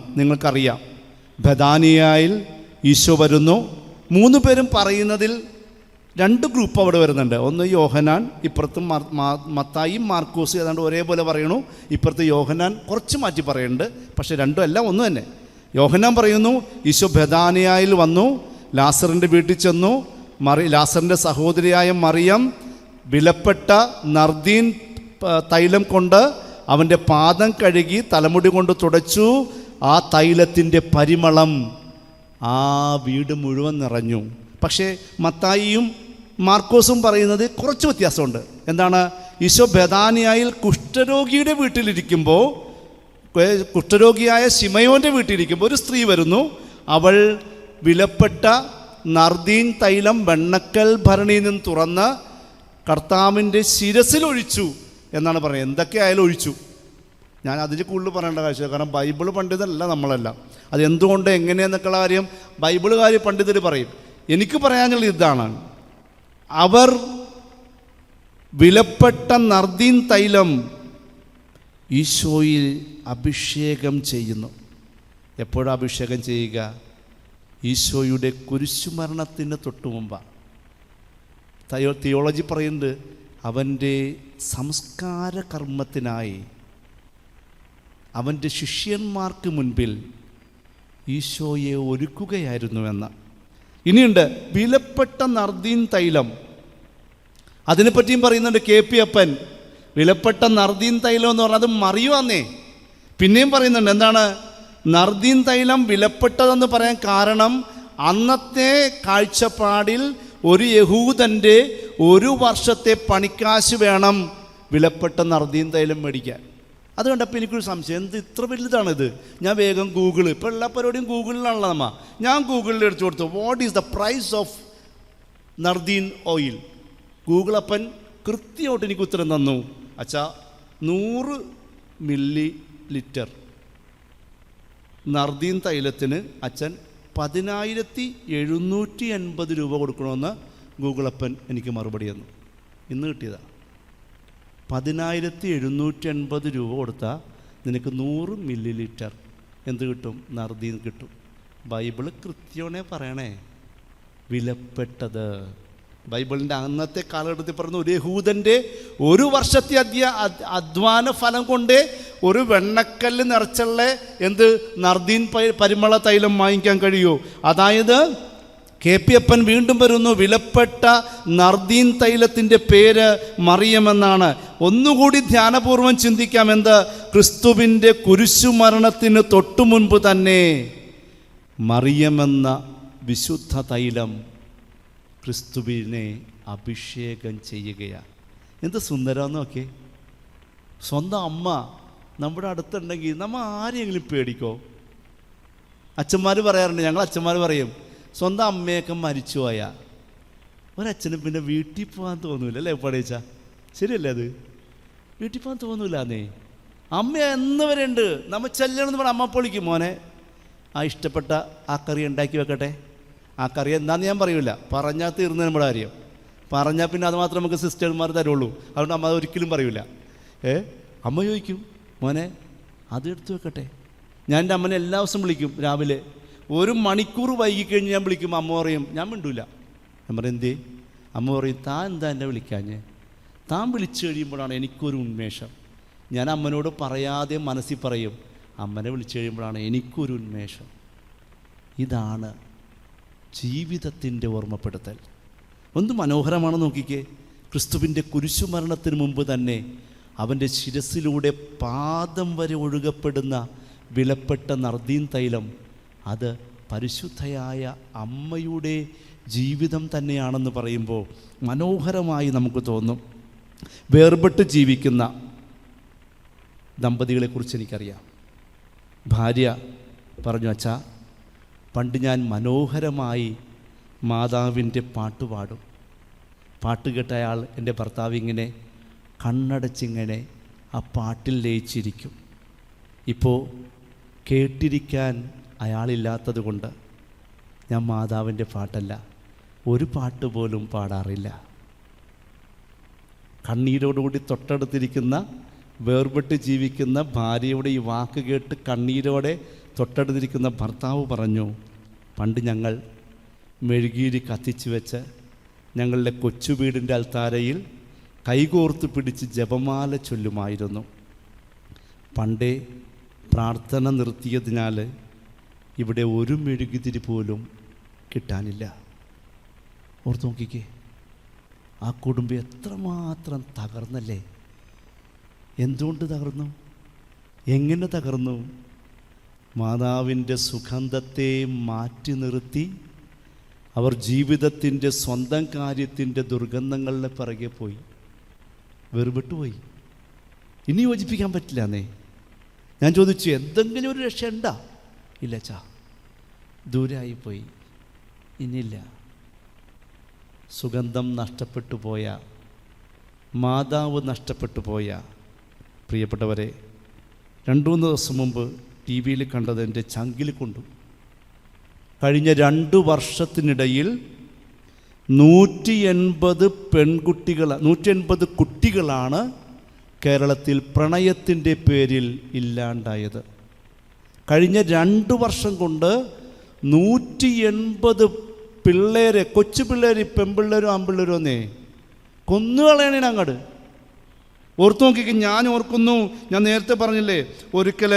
2 ഗ്രൂപ്പ് അവിടെ വരുന്നുണ്ട്. ഒന്ന് യോഹന്നാൻ, ഇപ്പുറത്ത് മത്തായിയും മാർക്കോസ് ഏതാണ്ട് ഒരേപോലെ പറയണു. ഇപ്പുറത്ത് യോഹന്നാൻ കുറച്ച് മാറ്റി പറയുന്നുണ്ട്. പക്ഷേ രണ്ടും എല്ലാം ഒന്ന് തന്നെ. യോഹന്നാൻ പറയുന്നു, ഈശോ ബെഥാനിയായിൽ വന്നു, ലാസറിൻ്റെ വീട്ടിൽ ചെന്നു. ലാസറിൻ്റെ സഹോദരിയായ മറിയം വിലപ്പെട്ട നർദീൻ തൈലം കൊണ്ട് അവൻ്റെ പാദം കഴുകി തലമുടി കൊണ്ട് തുടച്ചു. ആ തൈലത്തിൻ്റെ പരിമളം ആ വീട് മുഴുവൻ നിറഞ്ഞു. പക്ഷേ മത്തായിയും മാർക്കോസും പറയുന്നത് കുറച്ച് വ്യത്യാസമുണ്ട്. എന്താണ്? ഈശോ ബെഥാനിയായിൽ കുഷ്ഠരോഗിയുടെ വീട്ടിലിരിക്കുമ്പോൾ, കുഷ്ഠരോഗിയായ ശിമയോൻ്റെ വീട്ടിലിരിക്കുമ്പോൾ ഒരു സ്ത്രീ വരുന്നു. അവൾ വിലപ്പെട്ട നർദീൻ തൈലം വെണ്ണക്കൽ ഭരണിയിൽ നിന്ന് തുറന്ന് കർത്താവിൻ്റെ ശിരസിലൊഴിച്ചു എന്നാണ് പറയുന്നത്. എന്തൊക്കെയായാലും ഒഴിച്ചു. ഞാൻ അതിന് കൂടുതൽ പറയേണ്ട കാര്യം, കാരണം ബൈബിൾ പണ്ഡിതരല്ല നമ്മളല്ല. അതെന്തുകൊണ്ട് എങ്ങനെയെന്നൊക്കെയുള്ള കാര്യം ബൈബിളുകാർ പണ്ഡിതർ പറയും. എനിക്ക് പറയാനുള്ള ഇതാണ്, അവർ വിലപ്പെട്ട നർദീൻ തൈലം ഈശോയിൽ അഭിഷേകം ചെയ്യുന്നു. എപ്പോഴാണ് അഭിഷേകം ചെയ്യുക? ഈശോയുടെ കുരിശുമരണത്തിന് തൊട്ടു മുമ്പാണ്. തിയോളജി പറയുന്നുണ്ട്, അവൻ്റെ സംസ്കാര കർമ്മത്തിനായി അവൻ്റെ ശിഷ്യന്മാർക്ക് മുൻപിൽ ഈശോയെ ഒരുക്കുകയായിരുന്നുവെന്ന്. ഇനിയുണ്ട് വിലപ്പെട്ട നർദീൻ തൈലം. അതിനെപ്പറ്റിയും പറയുന്നുണ്ട് KP അപ്പൻ. വിലപ്പെട്ട നർദീൻ തൈലം എന്ന് പറഞ്ഞാൽ അത് മറിയുവാന്നേ. പിന്നെയും പറയുന്നുണ്ട്, എന്താണ് നർദീൻ തൈലം വിലപ്പെട്ടതെന്ന് പറയാൻ കാരണം, അന്നത്തെ കാഴ്ചപ്പാടിൽ ഒരു യഹൂദൻ്റെ 1 വർഷത്തെ പണിക്കാശ് വേണം വിലപ്പെട്ട നർദീൻ തൈലം മേടിക്കാൻ. അത് കണ്ടപ്പോൾ എനിക്കൊരു സംശയം, എന്ത് ഇത്ര വലുതാണിത്? ഞാൻ വേഗം ഗൂഗിൾ, ഇപ്പോൾ എല്ലാ പരിപാടിയും ഗൂഗിളിലാണല്ലോ നമ്മ. ഞാൻ ഗൂഗിളിൽ എടുത്തു കൊടുത്തു, what is the price of nardin oil. Google അപ്പൻ കൃത്യമായിട്ട് എനിക്ക് ഉത്തരം തന്നു. അച്ഛാ, 100 മില്ലി ലിറ്റർ നർദീൻ തൈലത്തിന് അച്ഛൻ 10,780 രൂപ കൊടുക്കണമെന്ന് ഗൂഗിൾ അപ്പൻ എനിക്ക് മറുപടി തന്നു. ഇന്ന് കിട്ടിയതാണ്. 10,780 രൂപ കൊടുത്താൽ നിനക്ക് 100 മില്ലി ലിറ്റർ എന്ത് കിട്ടും? നർദീൻ കിട്ടും. ബൈബിള് കൃത്യമാണേ പറയണേ, വിലപ്പെട്ടത്. ബൈബിളിൻ്റെ അന്നത്തെ കാലഘട്ടത്തിൽ പറഞ്ഞ ഒരു യഹൂദൻ്റെ 1 വർഷത്തെ അധ്വാന ഫലം കൊണ്ട് ഒരു വെണ്ണക്കല്ല് നിറച്ചുള്ള എന്ത് നർദീൻ പരിമള തൈലം വാങ്ങിക്കാൻ കഴിയുമോ? അതായത് KP അപ്പൻ വീണ്ടും വരുന്നു, വിലപ്പെട്ട നർദീൻ തൈലത്തിൻ്റെ പേര് മറിയമെന്നാണ്. ഒന്നുകൂടി ധ്യാനപൂർവം ചിന്തിക്കാം. എന്ത്? ക്രിസ്തുവിൻ്റെ കുരിശുമരണത്തിന് തൊട്ടു മുൻപ് തന്നെ മറിയമെന്ന വിശുദ്ധ തൈലം ക്രിസ്തുവിനെ അഭിഷേകം ചെയ്യുകയാണ്. എന്ത് സുന്ദരമെന്ന് നോക്കി. സ്വന്തം അമ്മ നമ്മുടെ അടുത്തുണ്ടെങ്കിൽ നമ്മൾ ആരെങ്കിലും പേടിക്കോ? അച്ഛന്മാർ പറയാറുണ്ട്, ഞങ്ങൾ അച്ഛന്മാർ പറയും, സ്വന്തം അമ്മയൊക്കെ മരിച്ചു പോയാൽ ഒരച്ഛനും പിന്നെ വീട്ടിൽ പോകാൻ തോന്നൂല അല്ലേ പഠിച്ച? ശരിയല്ലേ? അത് വീട്ടിൽ പോകാൻ തോന്നൂലെന്നേ. അമ്മ എന്ന് വരെ ഉണ്ട്. നമ്മൾ ചെല്ലണമെന്ന് പറഞ്ഞാൽ അമ്മ പൊളിക്കും, മോനെ ആ ഇഷ്ടപ്പെട്ട ആ കറി ഉണ്ടാക്കി വെക്കട്ടെ. ആ കറി എന്താണെന്ന് ഞാൻ പറയൂല, പറഞ്ഞാൽ തീർന്ന് നമ്മുടെ കാര്യം. പറഞ്ഞാൽ പിന്നെ അത് മാത്രം നമുക്ക് സിസ്റ്റർമാർ തരുള്ളൂ. അതുകൊണ്ട് അമ്മ അത് ഒരിക്കലും പറയൂല. അമ്മ ചോദിക്കും, മോനെ അത് എടുത്തു വെക്കട്ടെ. ഞാൻ എൻ്റെ അമ്മനെ എല്ലാ ദിവസവും വിളിക്കും. രാവിലെ 1 മണിക്കൂർ വൈകിക്കഴിഞ്ഞ് ഞാൻ വിളിക്കും. അമ്മ പറയും, ഞാൻ മിണ്ടൂല. ഞാൻ പറയും, എന്തേ? അമ്മ പറയും, താൻ എന്താ എന്നെ വിളിക്കാഞ്ഞ്? താൻ വിളിച്ചു കഴിയുമ്പോഴാണ് എനിക്കൊരു ഉന്മേഷം. ഞാൻ അമ്മനോട് പറയാതെ മനസ്സിൽ പറയും, അമ്മനെ വിളിച്ചു കഴിയുമ്പോഴാണ് എനിക്കൊരു ഉന്മേഷം. ഇതാണ് ജീവിതത്തിൻ്റെ ഓർമ്മപ്പെടുത്തൽ. ഒന്ന് മനോഹരമാണ് നോക്കിക്കേ. ക്രിസ്തുവിൻ്റെ കുരിശുമരണത്തിന് മുമ്പ് തന്നെ അവൻ്റെ ശിരസിലൂടെ പാദം വരെ ഒഴുകപ്പെടുന്ന വിലപ്പെട്ട നർദീൻ തൈലം, അത് പരിശുദ്ധയായ അമ്മയുടെ ജീവിതം തന്നെയാണെന്ന് പറയുമ്പോൾ മനോഹരമായി നമുക്ക് തോന്നും. വേർപെട്ട് ജീവിക്കുന്ന ദമ്പതികളെക്കുറിച്ച് എനിക്കറിയാം. ഭാര്യ പറഞ്ഞു, അച്ഛാ, പണ്ട് ഞാൻ മനോഹരമായി മാതാവിൻ്റെ പാട്ട് പാടും. പാട്ട് കേട്ട അയാൾ, എൻ്റെ ഭർത്താവ്, ഇങ്ങനെ കണ്ണടച്ചിങ്ങനെ ആ പാട്ടിൽ ലയിച്ചിരിക്കും. ഇപ്പോൾ കേട്ടിരിക്കാൻ അയാളില്ലാത്തത് കൊണ്ട് ഞാൻ മാതാവിൻ്റെ പാട്ടല്ല ഒരു പാട്ട് പോലും പാടാറില്ല. കണ്ണീരോടുകൂടി തൊട്ടടുത്തിരിക്കുന്ന, വേർപെട്ട് ജീവിക്കുന്ന ഭാര്യയുടെ ഈ വാക്ക് കേട്ട് കണ്ണീരോടെ തൊട്ടടുത്തിരിക്കുന്ന ഭർത്താവ് പറഞ്ഞു, പണ്ട് ഞങ്ങൾ മെഴുകീരി കത്തിച്ചു വെച്ച് ഞങ്ങളുടെ കൊച്ചു വീടിൻ്റെ അൽത്താരയിൽ കൈകോർത്ത് പിടിച്ച് ജപമാല ചൊല്ലുമായിരുന്നു. പണ്ടേ പ്രാർത്ഥന നിർത്തിയതിനാൽ ഇവിടെ ഒരു മെഴുകുതിരി പോലും കിട്ടാനില്ല. ഓർത്ത് നോക്കിക്കേ, ആ കുടുംബം എത്രമാത്രം തകർന്നല്ലേ. എന്തുകൊണ്ട് തകർന്നു? എങ്ങനെ തകർന്നു? മാതാവിൻ്റെ സുഗന്ധത്തെ മാറ്റി നിർത്തി അവർ ജീവിതത്തിൻ്റെ സ്വന്തം കാര്യത്തിൻ്റെ ദുർഗന്ധങ്ങളുടെ പിറകെ പോയി, വെറുപെട്ടുപോയി. ഇനി യോജിപ്പിക്കാൻ പറ്റില്ല എന്നേ. ഞാൻ ചോദിച്ചു, എന്തെങ്കിലും ഒരു രക്ഷ ഉണ്ടാ? ഇല്ല ചാ, ദൂരായിപ്പോയി, ഇനിയില്ല. സുഗന്ധം നഷ്ടപ്പെട്ടു പോയ, മാതാവ് നഷ്ടപ്പെട്ടു പോയ പ്രിയപ്പെട്ടവരെ, 2-3 ദിവസം മുമ്പ് ടി വിയിൽ കണ്ടത് എൻ്റെ ചങ്കിൽ കൊണ്ടു. കഴിഞ്ഞ 2 വർഷത്തിനിടയിൽ 180 കുട്ടികളാണ് കേരളത്തിൽ പ്രണയത്തിൻ്റെ പേരിൽ ഇല്ലാണ്ടായത്. കഴിഞ്ഞ 2 വർഷം കൊണ്ട് 180 പിള്ളേരെ, കൊച്ചു പിള്ളേർ, പെൺപിള്ളേരും ആൺപിള്ളേരും ഒന്നേ കൊന്നുകളയണേ അങ്ങോട്ട്. ഓർത്തു നോക്കിക്ക്. ഞാൻ ഓർക്കുന്നു, ഞാൻ നേരത്തെ പറഞ്ഞില്ലേ, ഒരിക്കൽ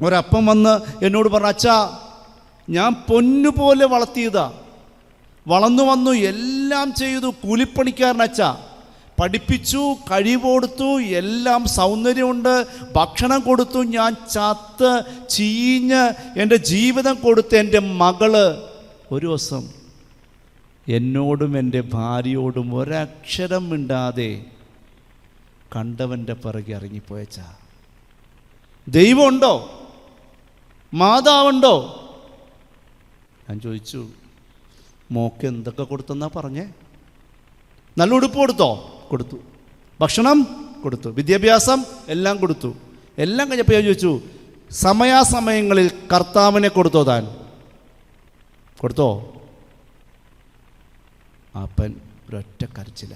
ഒരപ്പം വന്ന് എന്നോട് പറഞ്ഞു, അച്ഛാ ഞാൻ പൊന്നുപോലെ വളർത്തിയതാ, വളർന്നു വന്നു, എല്ലാം ചെയ്തു, കൂലിപ്പണിക്കാരനച്ഛാ, പഠിപ്പിച്ചു, കഴിവെടുത്തു, എല്ലാം സൗന്ദര്യമുണ്ട്, ഭക്ഷണം കൊടുത്തു, ഞാൻ ചത്ത് ചീഞ്ഞ് എൻ്റെ ജീവിതം കൊടുത്ത് എൻ്റെ മകള് ഒരു ദിവസം എന്നോടും എൻ്റെ ഭാര്യയോടും ഒരക്ഷരം മിണ്ടാതെ കണ്ടവൻ്റെ പിറകെ ഇറങ്ങിപ്പോയച്ചാ. ദൈവമുണ്ടോ? മാതാവുണ്ടോ? ഞാൻ ചോദിച്ചു, മോക്ക് എന്തൊക്കെ കൊടുത്തെന്നാ പറഞ്ഞേ? നല്ല ഉടുപ്പ് കൊടുത്തോ? കൊടുത്തു. ഭക്ഷണം കൊടുത്തു. വിദ്യാഭ്യാസം എല്ലാം കൊടുത്തു. എല്ലാം കഴിഞ്ഞപ്പോൾ ഞാൻ ചോദിച്ചു, സമയാസമയങ്ങളിൽ കർത്താവിനെ കൊടുത്തോ? താൻ കൊടുത്തോ? അപ്പൻ ഒരൊറ്റ കരച്ചില.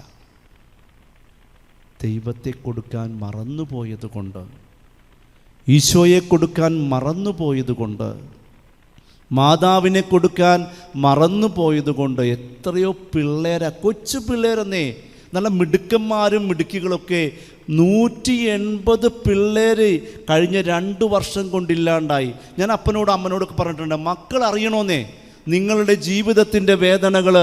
ദൈവത്തെ കൊടുക്കാൻ മറന്നുപോയത് കൊണ്ട്, ഈശോയെ കൊടുക്കാൻ മറന്നുപോയത് കൊണ്ട്, മാതാവിനെ കൊടുക്കാൻ മറന്നുപോയത് കൊണ്ട് എത്രയോ പിള്ളേരാ, കൊച്ചു പിള്ളേരെന്നേ, നല്ല മിടുക്കന്മാരും മിടുക്കികളൊക്കെ 180 പിള്ളേര് കഴിഞ്ഞ 2 വർഷം കൊണ്ടില്ലാണ്ടായി. ഞാൻ അപ്പനോട് അമ്മനോടൊക്കെ പറഞ്ഞിട്ടുണ്ട്, മക്കൾ അറിയണമെന്നേ നിങ്ങളുടെ ജീവിതത്തിൻ്റെ വേദനകൾ,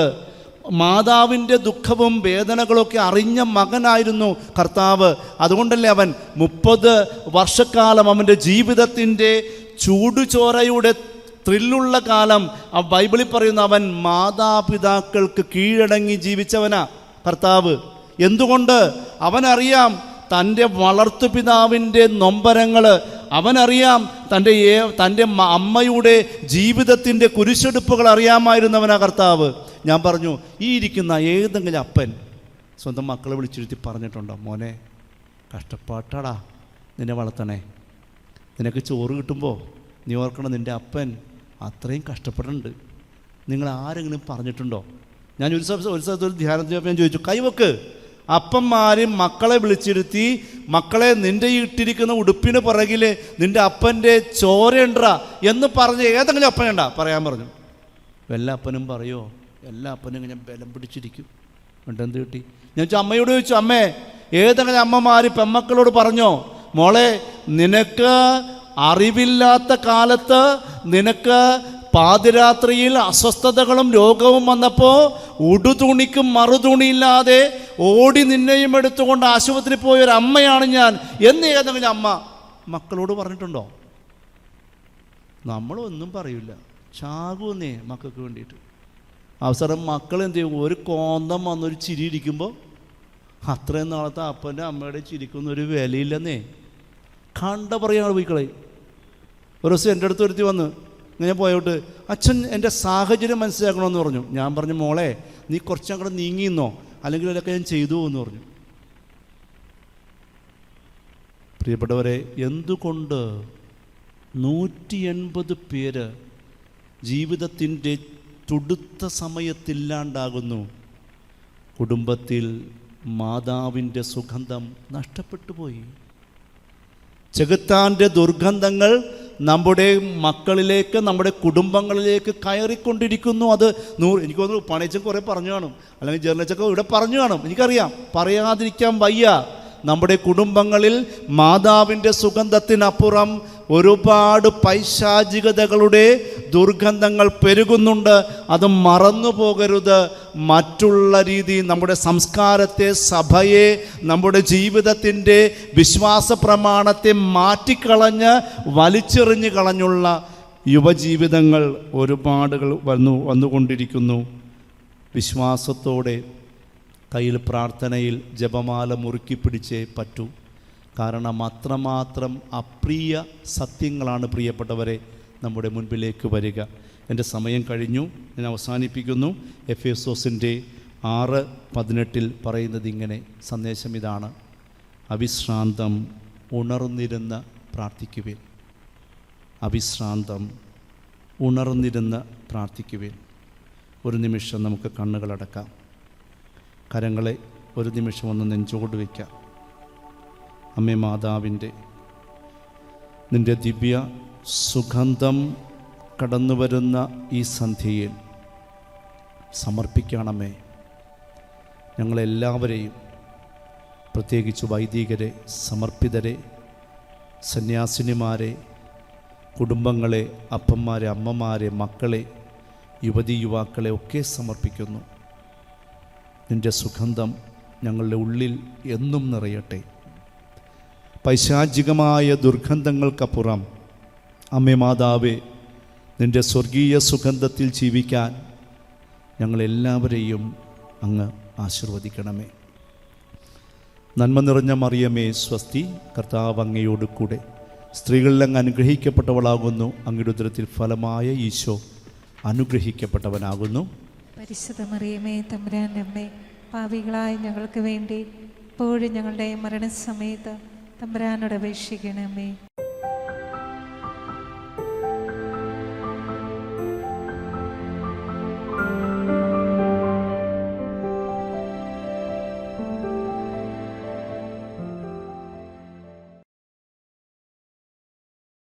മാതാവിൻ്റെ ദുഃഖവും വേദനകളൊക്കെ അറിഞ്ഞ മകനായിരുന്നു കർത്താവ്. അതുകൊണ്ടല്ലേ അവൻ 30 വർഷക്കാലം അവൻ്റെ ജീവിതത്തിൻ്റെ ചൂടുചോരയുടെ ത്രില്ലുള്ള കാലം, ആ ബൈബിളിൽ പറയുന്ന അവൻ മാതാപിതാക്കൾക്ക് കീഴടങ്ങി ജീവിച്ചവനാ കർത്താവ്. എന്തുകൊണ്ട്? അവനറിയാം തൻ്റെ വളർത്തുപിതാവിൻ്റെ നൊമ്പരങ്ങൾ, അവനറിയാം തൻ്റെ അമ്മയുടെ ജീവിതത്തിൻ്റെ കുരിശെടുപ്പുകൾ അറിയാമായിരുന്നവനാ കർത്താവ്. ഞാൻ പറഞ്ഞു, ഈ ഇരിക്കുന്ന ഏതെങ്കിലും അപ്പൻ സ്വന്തം മക്കളെ വിളിച്ചിരുത്തി പറഞ്ഞിട്ടുണ്ടോ, മോനെ കഷ്ടപ്പാട്ടാടാ നിന്നെ വളർത്തണേ, നിനക്ക് ചോറ് കിട്ടുമ്പോൾ നീ ഓർക്കണം നിൻ്റെ അപ്പൻ അത്രയും കഷ്ടപ്പെടുന്നുണ്ട്. നിങ്ങൾ ആരെങ്കിലും പറഞ്ഞിട്ടുണ്ടോ? ഞാൻ ഒരു സ്ഥലത്തൊരു ധ്യാനത്തിൽ ഞാൻ ചോദിച്ചു, കൈവക്ക്. അപ്പന്മാരും മക്കളെ വിളിച്ചിരുത്തി, മക്കളെ നിൻ്റെ ഇട്ടിരിക്കുന്ന ഉടുപ്പിന് പുറകിൽ നിൻ്റെ അപ്പൻ്റെ ചോരയുണ്ടാ എന്ന് പറഞ്ഞ് ഏതെങ്കിലും അപ്പനുണ്ടാ പറയാൻ പറഞ്ഞു. എല്ലാ അപ്പനും പറയുമോ? എല്ലാ അപ്പനും ഞാൻ ബലം പിടിച്ചിരിക്കും. എന്ത് കിട്ടി? ഞാൻ ചോദിച്ചു, അമ്മയോട് ചോദിച്ചു, അമ്മേ ഏതെങ്കിലും അമ്മമാർ പെമ്മക്കളോട് പറഞ്ഞോ, മോളെ നിനക്ക് അറിവില്ലാത്ത കാലത്ത് നിനക്ക് പാതിരാത്രിയിൽ അസ്വസ്ഥതകളും രോഗവും വന്നപ്പോൾ ഉടുതുണിക്കും മറുതുണിയില്ലാതെ ഓടി നിന്നെയും എടുത്തുകൊണ്ട് ആശുപത്രിയിൽ പോയൊരമ്മയാണ് ഞാൻ എന്ന് ഏതെങ്കിലും അമ്മ മക്കളോട് പറഞ്ഞിട്ടുണ്ടോ? നമ്മളൊന്നും പറയില്ല, ചാകുന്നേ മക്കൾക്ക് വേണ്ടിയിട്ട്. അവസരം മക്കൾ എന്ത് ചെയ്യും? ഒരു കോന്തം വന്നൊരു ചിരി ഇരിക്കുമ്പോൾ അത്രയും നാളത്തെ അപ്പൻ്റെ അമ്മയുടെ ചിരിക്കൊന്നൊരു വിലയില്ലെന്നേ. കണ്ട പറയാൻ പോയിക്കളെ. ഒരു ദിവസം എൻ്റെ അടുത്ത് ഒരുത്തി വന്ന് ഇങ്ങനെ പോയോട്ട്, അച്ഛൻ എൻ്റെ സാഹചര്യം മനസ്സിലാക്കണമെന്ന് പറഞ്ഞു. ഞാൻ പറഞ്ഞു, മോളെ നീ കുറച്ചങ്ങോട്ട് നീങ്ങിയെന്നോ, അല്ലെങ്കിൽ അതൊക്കെ ഞാൻ ചെയ്തു എന്ന് പറഞ്ഞു. പ്രിയപ്പെട്ടവരെ, എന്തുകൊണ്ട് 180 പേര് ജീവിതത്തിൻ്റെ തുടുത്ത സമയത്തില്ലാണ്ടാകുന്നു? കുടുംബത്തിൽ മാതാവിൻ്റെ സുഗന്ധം നഷ്ടപ്പെട്ടു പോയി. ചെകുത്താൻ്റെ ദുർഗന്ധങ്ങൾ നമ്മുടെ മക്കളിലേക്ക്, നമ്മുടെ കുടുംബങ്ങളിലേക്ക് കയറിക്കൊണ്ടിരിക്കുന്നു. അത് എനിക്ക് തോന്നുന്നു പണിയച്ചൻ കുറേ പറഞ്ഞു കാണും, അല്ലെങ്കിൽ ജേർണലിച്ചൊക്കെ ഇവിടെ പറഞ്ഞു കാണും, എനിക്കറിയാം, പറയാതിരിക്കാൻ വയ്യ. നമ്മുടെ കുടുംബങ്ങളിൽ മാതാവിൻ്റെ സുഗന്ധത്തിനപ്പുറം ഒരുപാട് പൈശാചികതകളുടെ ദുർഗന്ധങ്ങൾ പെരുകുന്നുണ്ട്. അത് മറന്നു പോകരുത്. മറ്റുള്ള രീതി നമ്മുടെ സംസ്കാരത്തെ, സഭയെ, നമ്മുടെ ജീവിതത്തിൻ്റെ വിശ്വാസ പ്രമാണത്തെ മാറ്റിക്കളഞ്ഞ് വലിച്ചെറിഞ്ഞു കളഞ്ഞുള്ള യുവജീവിതങ്ങൾ ഒരുപാടുകൾ വന്നുകൊണ്ടിരിക്കുന്നു. വിശ്വാസത്തോടെ കയ്യിൽ പ്രാർത്ഥനയിൽ ജപമാല മുറുക്കി പിടിച്ചേ പറ്റൂ. കാരണം അത്രമാത്രം അപ്രിയ സത്യങ്ങളാണ് പ്രിയപ്പെട്ടവരെ നമ്മുടെ മുൻപിലേക്ക് വരിക. എൻ്റെ സമയം കഴിഞ്ഞു, ഞാൻ അവസാനിപ്പിക്കുന്നു. എഫേസോസിൻ്റെ 6:18 പറയുന്നത് ഇങ്ങനെ, സന്ദേശം ഇതാണ്: അവിശ്രാന്തം ഉണർന്നിരുന്ന് പ്രാർത്ഥിക്കുവിൻ. അവിശ്രാന്തം ഉണർന്നിരുന്ന് പ്രാർത്ഥിക്കുവിൻ. ഒരു നിമിഷം നമുക്ക് കണ്ണുകളടക്കാം, കരങ്ങളെ ഒരു നിമിഷം ഒന്ന് നെഞ്ചോട് വയ്ക്കാം. അമ്മേ മാതാവിൻ്റെ നിൻ്റെ ദിവ്യ സുഗന്ധം കടന്നു വരുന്ന ഈ സന്ധ്യയിൽ സമർപ്പിക്കണമേ ഞങ്ങളെല്ലാവരെയും, പ്രത്യേകിച്ച് വൈദികരെ, സമർപ്പിതരെ, സന്യാസിനിമാരെ, കുടുംബങ്ങളെ, അപ്പന്മാരെ, അമ്മമാരെ, മക്കളെ, യുവതി യുവാക്കളെ ഒക്കെ സമർപ്പിക്കുന്നു. നിൻ്റെ സുഗന്ധം ഞങ്ങളുടെ ഉള്ളിൽ എന്നും നിറയട്ടെ. പൈശാചികമായ ദുർഗന്ധങ്ങൾക്കപ്പുറം അമ്മേ മാതാവേ, നിൻ്റെ സ്വർഗീയ സുഗന്ധത്തിൽ ജീവിക്കാൻ ഞങ്ങളെല്ലാവരെയും അങ്ങ് ആശീർവദിക്കണമേ. നന്മ നിറഞ്ഞ മറിയമേ സ്വസ്തി, കർത്താവ് അങ്ങയോട് കൂടെ, സ്ത്രീകളിൽ അങ്ങ് അനുഗ്രഹിക്കപ്പെട്ടവളാകുന്നു. അങ്ങയുടെ ഉദരത്തിൽ ഫലമായ ഈശോ അനുഗ്രഹിക്കപ്പെട്ടവനാകുന്നു.
പരിശുദ്ധ മറിയമേ തമ്പുരാൻ്റെ അമ്മേ, പാപികളായ ഞങ്ങൾക്ക് വേണ്ടി ഇപ്പോഴും ഞങ്ങളുടെ മരണസമയത്ത് തമ്പുരാനോട് അപേക്ഷിക്കണമേ.